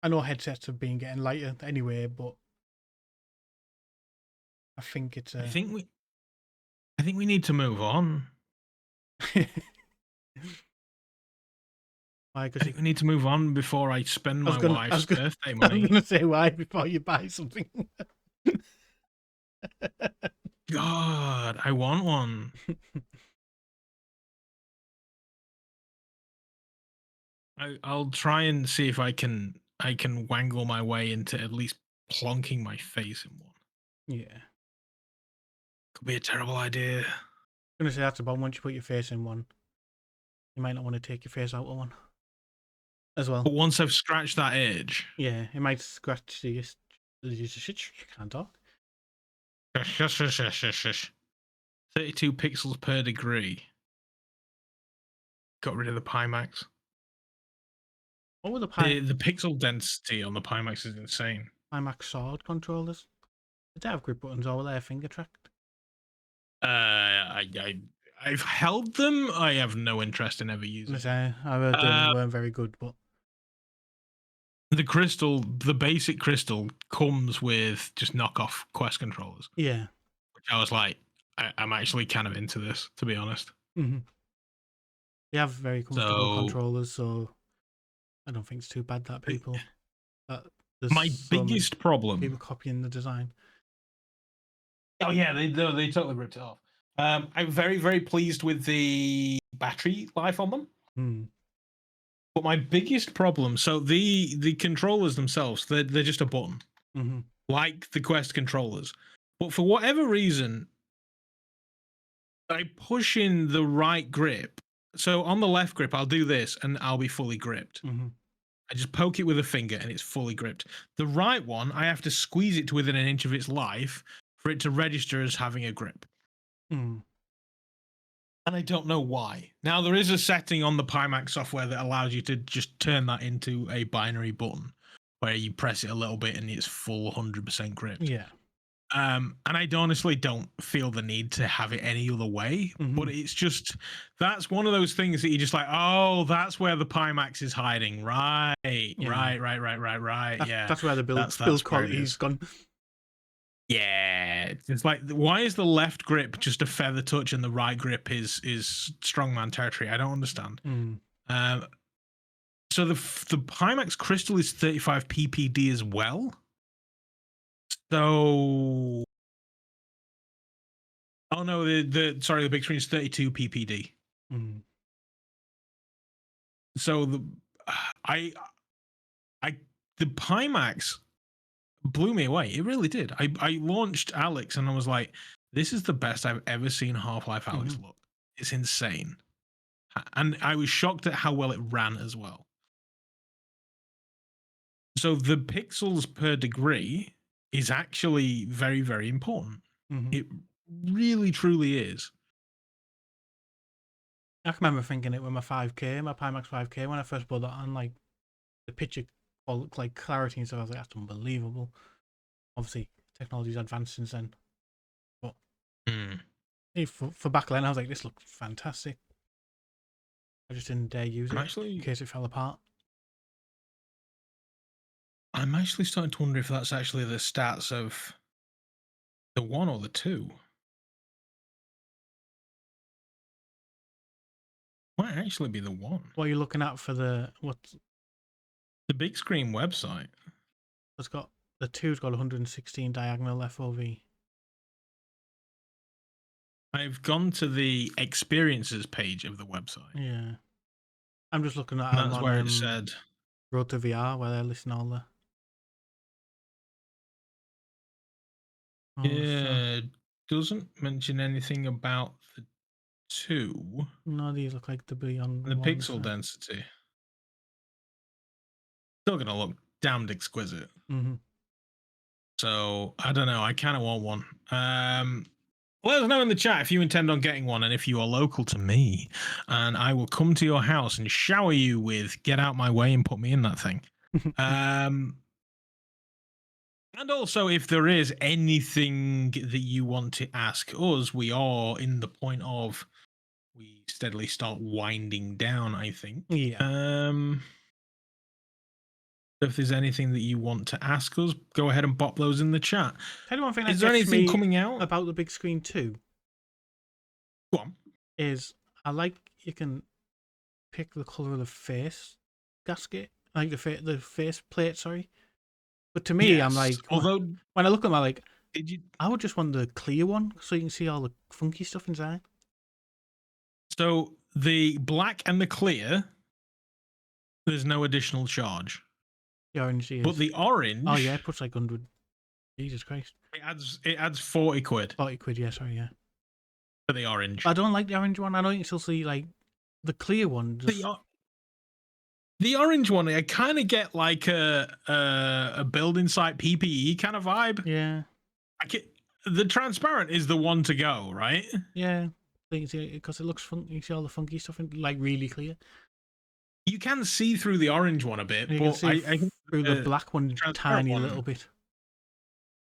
I know headsets have been getting lighter anyway, but I think it's I think we need to move on. Why? I Because think we need to move on before I spend my wife's birthday I was money. gonna say why before you buy something. God, I want one. I'll try and see if I can wangle my way into at least plonking my face in one. Yeah. Could be a terrible idea. I'm gonna say that's about once you put your face in one, you might not want to take your face out of one as well. But once I've scratched that itch, Yeah, it might scratch the shit. You can't talk. 32 pixels per degree. Got rid of the Pimax. What were the The pixel density on the Pimax is insane. Pimax sword controllers? Did they have grip buttons or were they finger tracked? I've held them. I have no interest in ever using them. I heard they weren't very good, but the basic crystal comes with just knockoff Quest controllers. yeah. Which I was like, I'm actually kind of into this, to be honest. Mm-hmm. They have very comfortable controllers, so I don't think it's too bad that my biggest problem. People copying the design. Oh yeah, they totally ripped it off. I'm very, very pleased with the battery life on them. Hmm. But my biggest problem, so the controllers themselves, they're just a button, Mm-hmm. like the Quest controllers. But for whatever reason, I push in the right grip. So on the left grip, I'll do this and I'll be fully gripped. Mm-hmm. I just poke it with a finger and it's fully gripped. The right one, I have to squeeze it to within an inch of its life for it to register as having a grip. Mm. And I don't know why. Now, there is a setting on the Pimax software that allows you to just turn that into a binary button where you press it a little bit and it's full 100% gripped. Yeah. And I honestly don't feel the need to have it any other way, but it's just, that's one of those things that you're just like, oh, that's where the Pimax is hiding. Right. Yeah. That's where the build quality's gone. Yeah. It's like, why is the left grip just a feather touch and the right grip is strongman territory? I don't understand. So the Pimax crystal is 35 ppd as well. So, oh no, the Bigscreen is 32 ppd. So the Pimax blew me away. It really did. I launched Alex and I was like, this is the best I've ever seen Half-Life Alex look. It's insane. And I was shocked at how well it ran as well. So the pixels per degree is actually very, very important. It really, truly is. I can remember thinking it with my Pimax 5K, when I first put that on, like, the picture like clarity and stuff, I was like, that's unbelievable. Obviously, technology's advanced since then. But for back then, I was like, this looks fantastic. I just didn't dare use it in case it fell apart. I'm actually starting to wonder if that's actually the stats of the 1 or the 2. Might actually be the 1. What are you looking at for the Bigscreen website? It's got the 2's got 116 diagonal FOV. I've gone to the experiences page of the website. Yeah, I'm just looking at And them that's on where it said. Road to VR, where they're listing all the. Yeah, doesn't mention anything about the 2. No, these look like the Beyond The ones. pixel density. Still gonna look damned exquisite. Mm-hmm. So I don't know. I kind of want one. Let us know in the chat if you intend on getting one and if you are local to me, and I will come to your house and shower you with "Get out my way" and put me in that thing. And also, if there is anything that you want to ask us, we are in the point of we steadily start winding down, I think. Yeah. If there's anything that you want to ask us, go ahead and pop those in the chat. Tell you one thing Is that there gets anything me coming out about the big screen 2 Go on. is I like you can pick the color of the face gasket, like the face plate. Sorry, but to me, I'm like, although when I look at my like, did you? I would just want the clear one so you can see all the funky stuff inside. So the black and the clear, there's no additional charge. The orange is. But the orange, oh yeah, it puts like 100. Jesus Christ! It adds 40 quid. 40 quid, yeah. Sorry, yeah. For the orange. I don't like the orange one. I know you can still see like the clear one. Just... The orange one, I kind of get like a building site PPE kind of vibe. Yeah. The transparent is the one to go, right? Yeah, because it looks fun. You see all the funky stuff, like really clear. You can see through the orange one a bit, you but I think through the black one tiny little bit.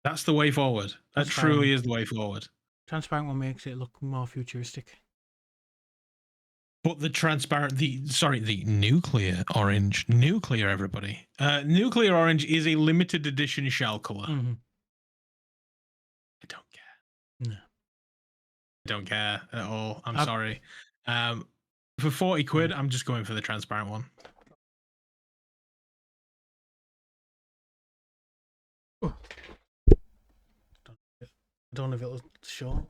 That's the way forward. That truly is the way forward. Transparent one makes it look more futuristic. But the transparent, the nuclear orange, everybody. Nuclear orange is a limited edition shell color. Mm-hmm. I don't care. No. I don't care at all. I'm sorry. For 40 quid, I'm just going for the transparent one. Oh. I don't know if it'll show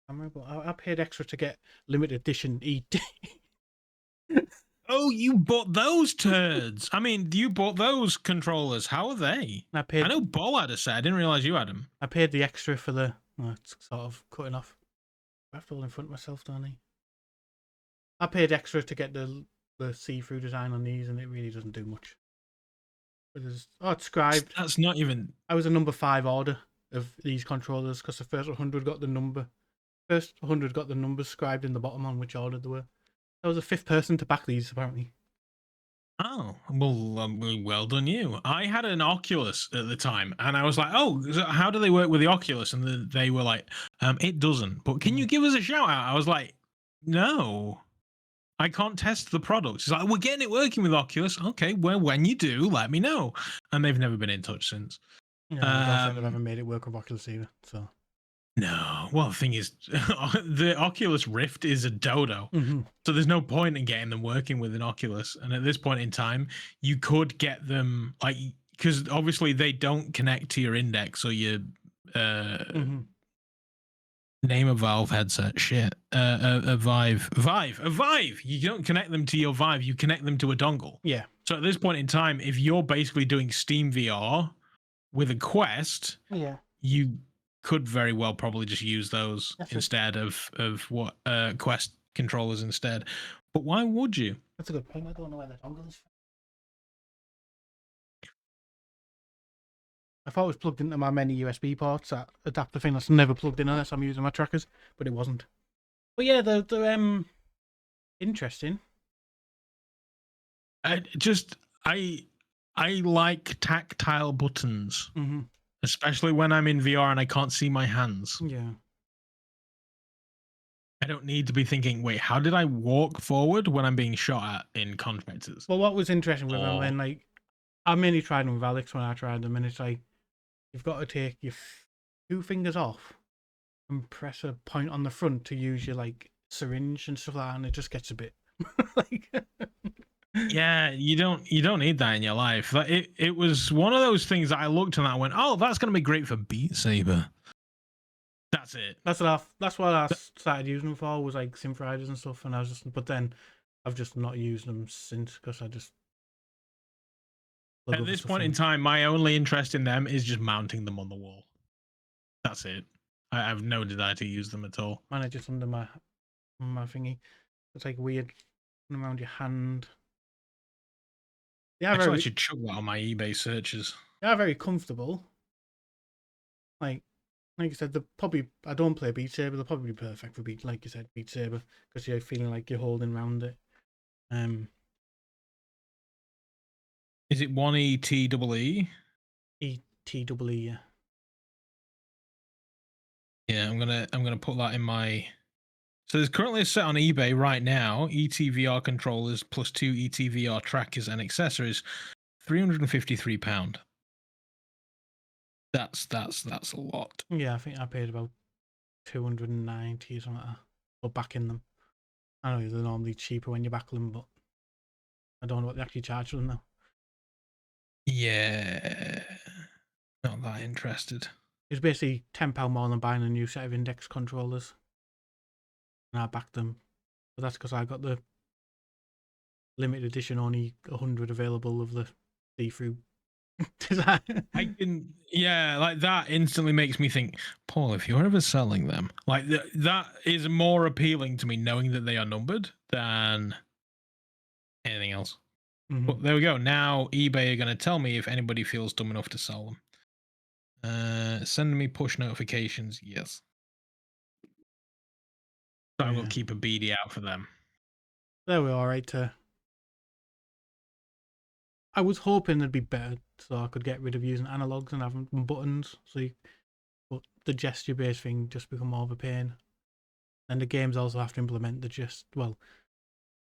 camera, but I paid extra to get limited edition ET. Oh, you bought those turds. I mean, you bought those controllers. How are they? I know Bol had a set. I didn't realize you had them. I paid the extra for the... Oh, it's sort of cutting off. I have to hold in front of myself, don't I paid extra to get the see-through design on these, and it really doesn't do much. It's scribed. That's not even... I was a number 5 order of these controllers because the first 100 got the number. First 100 got the numbers scribed in the bottom on which order they were. I was the 5th person to back these, apparently. Oh, well done you. I had an Oculus at the time, and I was like, oh, so how do they work with the Oculus? And they were like, it doesn't. But can you give us a shout out? I was like, no, I can't test the product. It's like, we're getting it working with Oculus. Okay, well, when you do, let me know. And they've never been in touch since. Yeah, I don't think they've ever made it work with Oculus either, so... No, well, the thing is, the Oculus Rift is a dodo. Mm-hmm. So there's no point in getting them working with an Oculus. And at this point in time, you could get them, like, because obviously they don't connect to your Index or your name a Valve headset. Shit. A Vive. You don't connect them to your Vive, you connect them to a dongle. Yeah. So at this point in time, if you're basically doing Steam VR with a Quest, yeah, you could very well probably just use those instead of what Quest controllers instead. But why would you? That's a good point. I don't know where the dongle is. I thought it was plugged into my many USB ports, that adapter thing that's never plugged in unless I'm using my trackers, but it wasn't. But yeah, they're interesting. I like tactile buttons. Mm-hmm. Especially when I'm in VR and I can't see my hands. Yeah. I don't need to be thinking, wait, how did I walk forward when I'm being shot at in Contractors? Well, what was interesting with them when, like, I mainly tried them with Alex when I tried them, and it's like, you've got to take your 2 fingers off and press a point on the front to use your, like, syringe and stuff like that, and it just gets a bit, like... Yeah, you don't need that in your life. It was one of those things that I looked at and I went, oh, that's going to be great for Beat Saber. That's it. That's what I started using them for, was like Synth Riders and stuff, and I was just, but then I've just not used them since because I just At this point in time, my only interest in them is just mounting them on the wall. That's it. I have no desire to use them at all. Mine are just under my thingy. It's like weird around your hand. Yeah, Actually, I should chuck that on my eBay searches. They are very comfortable. Like you said, they're probably. I don't play Beat Saber. They'll probably be perfect for Beat Saber, because you're feeling like you're holding around it. Is it 1ETEE? ETEE, yeah. Yeah, I'm gonna put that in my. So there's currently a set on eBay right now. ETVR controllers plus 2 ETVR trackers and accessories, £353. That's a lot. Yeah, I think I paid about 290 or something like that for backing them. I know they're normally cheaper when you back them, but I don't know what they actually charge for them now. Yeah, not that interested. It's basically £10 more than buying a new set of index controllers, and I backed them. But that's because I got the limited edition, only 100 available of the see-through design. Like that instantly makes me think, Paul, if you're ever selling them, like that is more appealing to me knowing that they are numbered than anything else. Mm-hmm. But there we go. Now eBay are going to tell me if anybody feels dumb enough to sell them. Send me push notifications. Yes. So I will keep a beady out for them. They were alright. I was hoping they'd be better, so I could get rid of using analogs and having buttons. But the gesture-based thing just become more of a pain. And the games also have to implement the gest. Well,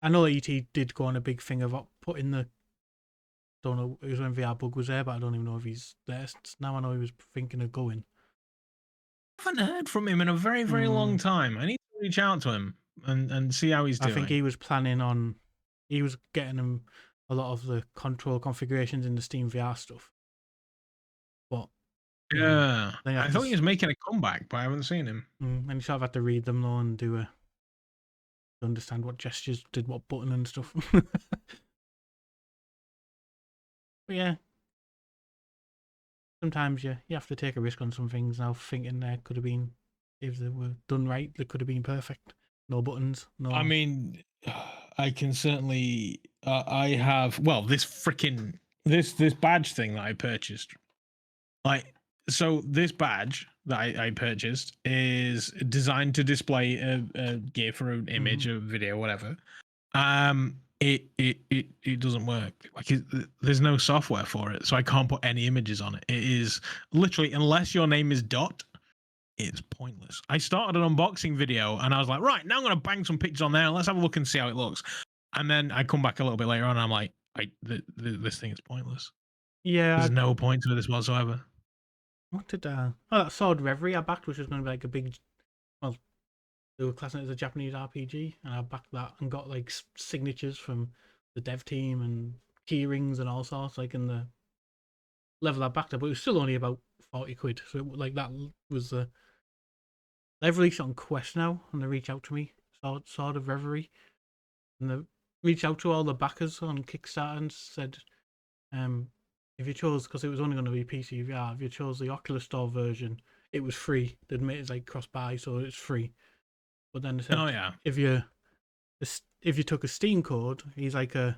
I know ET did go on a big thing of putting the. Don't know, it was when VR Bug was there, but I don't even know if he's there now. I know he was thinking of going. I haven't heard from him in a very, very long time. I need to reach out to him and see how he's doing. I think he was planning on. He was getting him a lot of the control configurations in the Steam VR stuff. But yeah, I thought he was making a comeback, but I haven't seen him. And you sort of had to read them though and to understand what gestures did what button and stuff. But yeah, sometimes you have to take a risk on some things. Now thinking there could have been, if they were done right, they could have been perfect. No buttons. No. I mean, I can certainly. I have this freaking this badge thing that I purchased. Like, so this badge that I purchased is designed to display a GIF or an image or video, whatever. It doesn't work. Like, there's no software for it, so I can't put any images on it. It is literally, unless your name is Dot, it's pointless. I started an unboxing video and I was like, right, now I'm gonna bang some pictures on there. Let's have a look and see how it looks. And then I come back a little bit later on and I'm like, this thing is pointless. Yeah, there's no point to this whatsoever. What did that Sword Reverie I backed, which was going to be like a big, well, they were classing it as a Japanese RPG, and I backed that and got like signatures from the dev team and key rings and all sorts, like in the level I backed it, but it was still only about 40 quid. So like that was they've released it on Quest now, and they reach out to me, Sword of Reverie, and they reached out to all the backers on Kickstarter and said, if you chose, because it was only going to be PCVR, if you chose the Oculus Store version, it was free. They'd made it like cross-buy, so it's free. But then they said, if you took a Steam code, he's a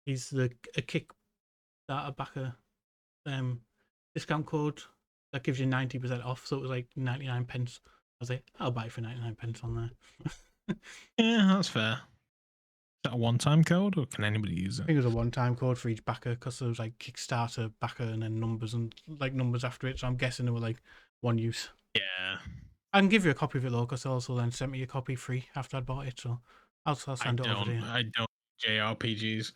Kickstarter backer discount code that gives you 90% off. So it was like 99 pence. I was like, I'll buy it for 99 pence on there. Yeah, that's fair. Is that a one-time code, or can anybody use it? I think it was a one-time code for each backer, because there was like Kickstarter backer and then numbers and like numbers after it. So I'm guessing they were like one use. Yeah. I can give you a copy of it though, because they also then sent me a copy free after I'd bought it. So I'll send it over to you. I don't JRPGs.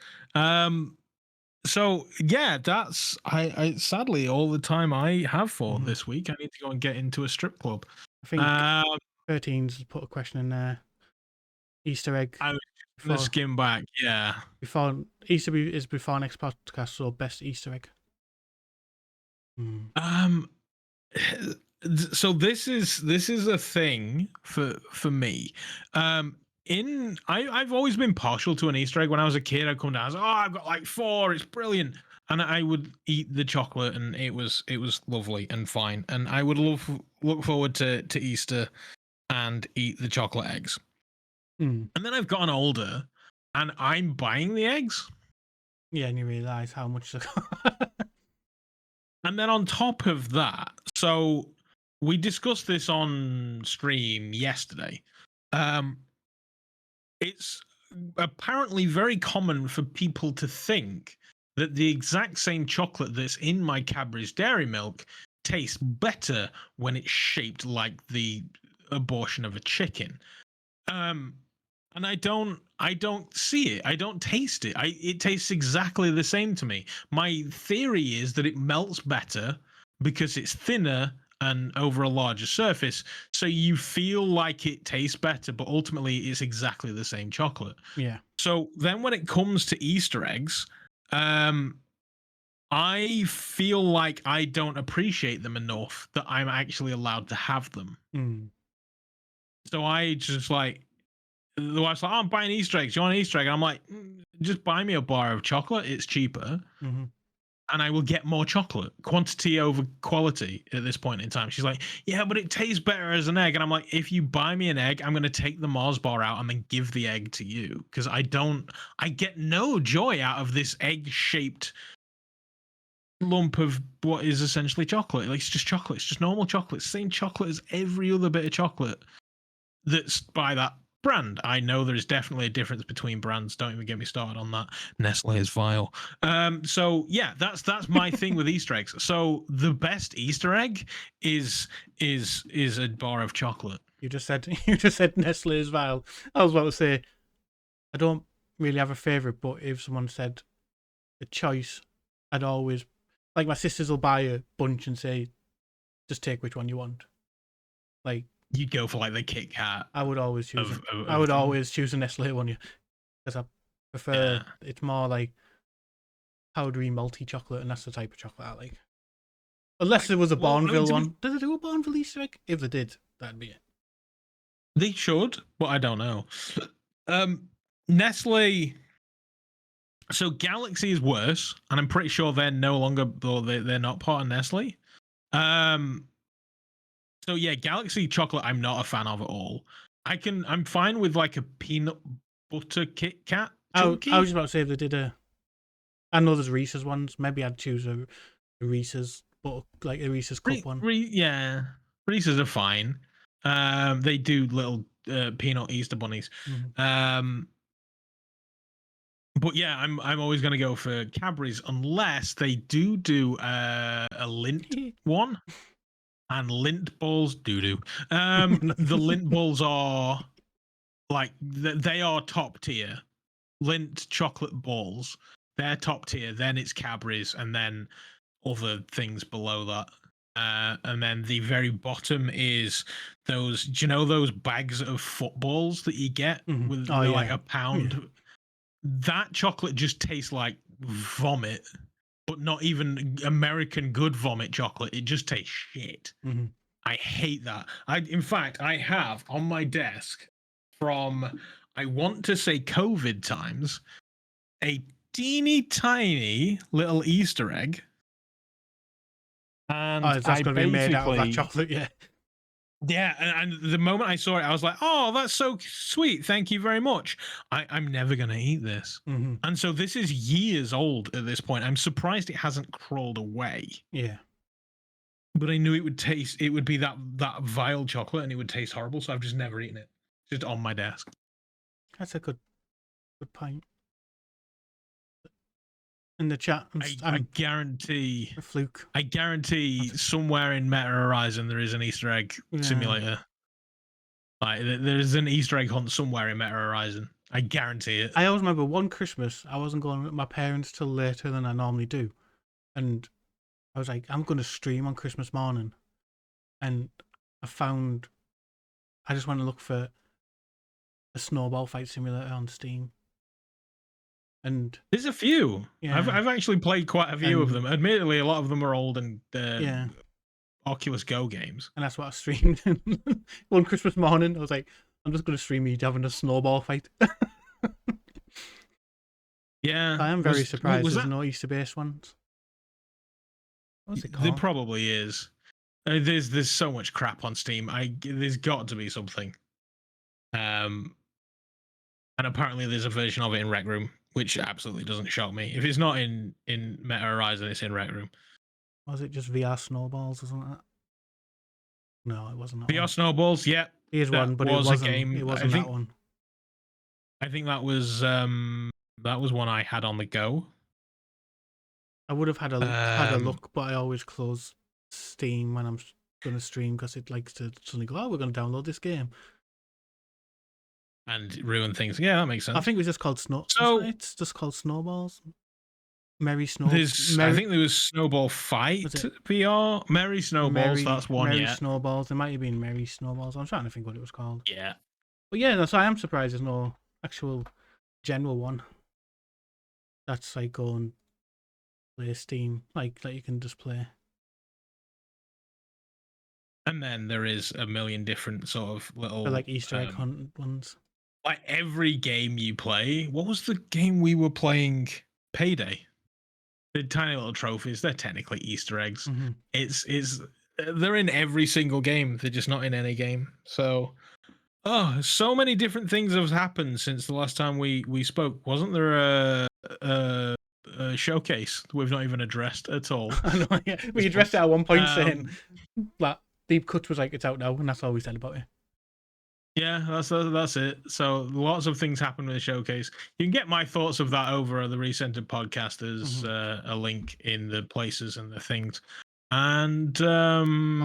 So yeah, that's I sadly all the time I have for this week. I need to go and get into a strip club. I think 13's put a question in there. Easter egg. I was gonna skim back. Yeah. Before Easter is before next podcast, so best Easter egg. So this is a thing for me. I've always been partial to an Easter egg. When I was a kid, I'd come down, I was like, oh, I've got like 4, it's brilliant. And I would eat the chocolate, and it was lovely and fine. And I would look forward to Easter and eat the chocolate eggs. Mm. And then I've gotten older, and I'm buying the eggs. Yeah, and you realise how much. And then on top of that, so we discussed this on stream yesterday. It's apparently very common for people to think that the exact same chocolate that's in my Cadbury's Dairy Milk tastes better when it's shaped like the abortion of a chicken. And I don't see it. I don't taste it. It tastes exactly the same to me. My theory is that it melts better because it's thinner and over a larger surface, so you feel like it tastes better, but ultimately it's exactly the same chocolate. Yeah. So then when it comes to Easter eggs, I feel like I don't appreciate them enough that I'm actually allowed to have them. Mm. So I just like, the wife's like, oh, I'm buying Easter eggs. Do you want an Easter egg? And I'm like, just buy me a bar of chocolate. It's cheaper. Mm-hmm. And I will get more chocolate. Quantity over quality at this point in time. She's like, yeah, but it tastes better as an egg. And I'm like, if you buy me an egg, I'm going to take the Mars bar out and then give the egg to you. Because I get no joy out of this egg-shaped lump of what is essentially chocolate. Like, it's just chocolate. It's just normal chocolate. It's the same chocolate as every other bit of chocolate that's by that brand. I know there's definitely a difference between brands. Don't even get me started on that. Nestle is vile. So yeah, that's my thing with Easter eggs. So the best Easter egg is a bar of chocolate. You just said Nestle is vile. I was about to say I don't really have a favorite, but if someone said a choice, I'd always, like, my sisters will buy a bunch and say, just take which one you want. Like, you go for like the Kit Kat. I would always choose. I would always choose a Nestle one, yeah, because I prefer. Yeah. It's more like powdery, malty chocolate, and that's the type of chocolate I like. Unless there was a Bourneville one. Did they do a Bourneville Easter egg? If they did, that'd be it. They should, but I don't know. Nestle. So Galaxy is worse, and I'm pretty sure they're no longer. They're not part of Nestle. So yeah, Galaxy chocolate I'm not a fan of at all. I'm fine with like a peanut butter Kit Kat. I was just about to say if they did I know there's Reese's ones. Maybe I'd choose a Reese's, but like a Reese's cup one. Yeah, Reese's are fine. They do little peanut Easter bunnies. Mm-hmm. But yeah, I'm always gonna go for Cadbury's unless they do a Lindt one. And Lindt balls, doo-doo. The Lindt balls are like they are top tier. Lindt chocolate balls, they're top tier. Then it's Cadbury's, and then other things below that. And then the very bottom is those. Do you know those bags of footballs that you get with like a pound? Yeah. That chocolate just tastes like vomit. But not even American good vomit chocolate. It just tastes shit. Mm-hmm. I hate that. In fact, I have on my desk from, I want to say COVID times, a teeny tiny little Easter egg. And that's going to be made out of that chocolate, yeah. Yeah, and the moment I saw it, I was like, oh, that's so sweet. Thank you very much. I'm never going to eat this. Mm-hmm. And so this is years old at this point. I'm surprised it hasn't crawled away. Yeah. But I knew it would be that vile chocolate and it would taste horrible. So I've just never eaten it. Just on my desk. That's a good point. In the chat, I guarantee a fluke. I guarantee somewhere in Meta Horizon there is an Easter egg simulator. Like there's an Easter egg hunt somewhere in Meta Horizon. I guarantee it. I always remember one Christmas I wasn't going with my parents till later than I normally do, and I was like, I'm going to stream on Christmas morning, and I just went to look for a snowball fight simulator on Steam. And there's a few. Yeah. I've actually played quite a few of them. Admittedly, a lot of them are old and Oculus Go games. And that's what I streamed one Christmas morning. I was like, I'm just going to stream you having a snowball fight. Yeah. I am very surprised there's that... no Easter-based ones. What's it called? There probably is. There's so much crap on Steam. There's got to be something. And apparently there's a version of it in Rec Room, which absolutely doesn't shock me. If it's not in Meta Horizon, it's in Rec Room. Was it just VR Snowballs or something like that? No, it wasn't that VR one. Snowballs, yeah. Here's one, but it wasn't a game. It wasn't that one. I think that was one I had on the go. I would have had a look, but I always close Steam when I'm going to stream because it likes to suddenly go, oh, we're going to download this game. And ruin things. Yeah, that makes sense. I think it was just called it's just called Snowballs. Merry Snowballs. I think there was Snowball Fight VR. Merry Snowballs, that's one. Merry Snowballs. There might have been Merry Snowballs. I'm trying to think what it was called. Yeah. But yeah, so I am surprised there's no actual general one. That's like going play Steam, like that you can just play. And then there is a million different sort of little like Easter egg hunt ones. Like every game you play. What was the game we were playing? Payday. The tiny little trophies. They're technically Easter eggs. Mm-hmm. They're in every single game. They're just not in any game. So, so many different things have happened since the last time we spoke. Wasn't there a showcase that we've not even addressed at all? I know, yeah. We addressed it at one point saying that Deep Cut was like, it's out now, and that's all we said about it. Yeah, that's it. So lots of things happen with the showcase. You can get my thoughts of that over the Recentered podcast. There's a link in the places and the things. And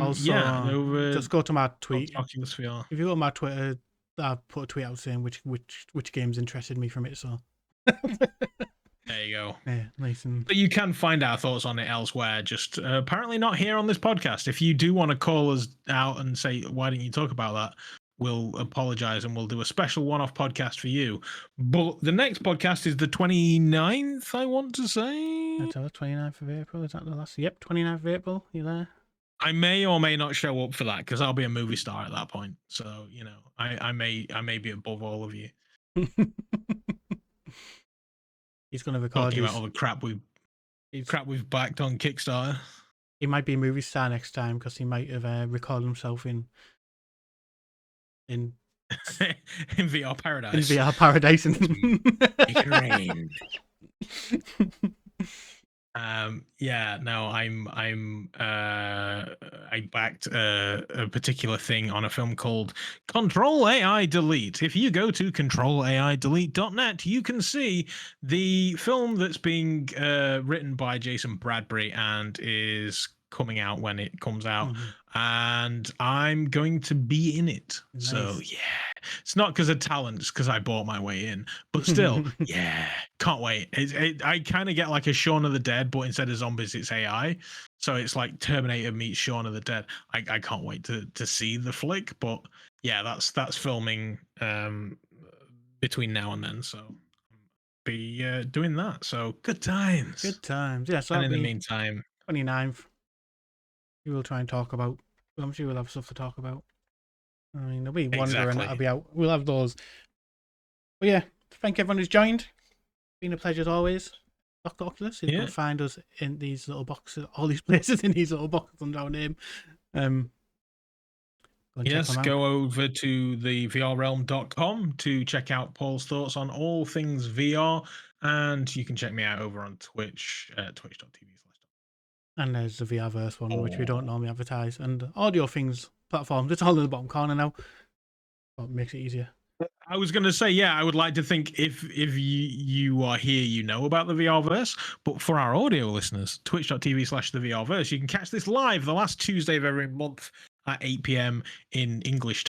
also, just go to my tweet. Oculus VR. If you go to my Twitter, I put a tweet out saying which games interested me from it. So there you go. Yeah, nice. But you can find our thoughts on it elsewhere. Just apparently not here on this podcast. If you do want to call us out and say, why didn't you talk about that? We'll apologize and we'll do a special one-off podcast for you. But the next podcast is the 29th, I want to say. That's the 29th of April. Is that the last? Yep, 29th of April. You there? I may or may not show up for that because I'll be a movie star at that point. So, you know, I may be above all of you. He's going to record talking about all the crap we've backed on Kickstarter. He might be a movie star next time because he might have recorded himself in VR Paradise. In VR Paradise. I backed a particular thing on a film called Control AI Delete. If you go to controlaidelete.net, you can see the film that's being written by Jason Bradbury and is coming out when it comes out, and I'm going to be in it. Nice. So yeah, it's not because of talent, it's because I bought my way in, but still, yeah, can't wait. I kind of get like a Shaun of the Dead, but instead of zombies, it's AI. So it's like Terminator meets Shaun of the Dead. I can't wait to see the flick, but yeah, that's filming between now and then. So be doing that. So good times. Yeah. So and in the meantime, 29th. We will try and talk about. I'm sure we'll have stuff to talk about. I mean, there'll be Wonder and that'll be out. We'll have those. But yeah, thank everyone who's joined. Been a pleasure as always. Dr. Oculus, you can find us in these little boxes, all these places in these little boxes under our name. Yes, go over to the VRrealm.com to check out Paul's thoughts on all things VR, and you can check me out over on Twitch, twitch.tv. And there's the VRverse one, which we don't normally advertise, and audio things platforms. It's all in the bottom corner now. Well, it makes it easier. I was going to say, yeah, I would like to think if you are here, you know about the VRverse. But for our audio listeners, twitch.tv/the VRverse, you can catch this live the last Tuesday of every month at 8 p.m. in English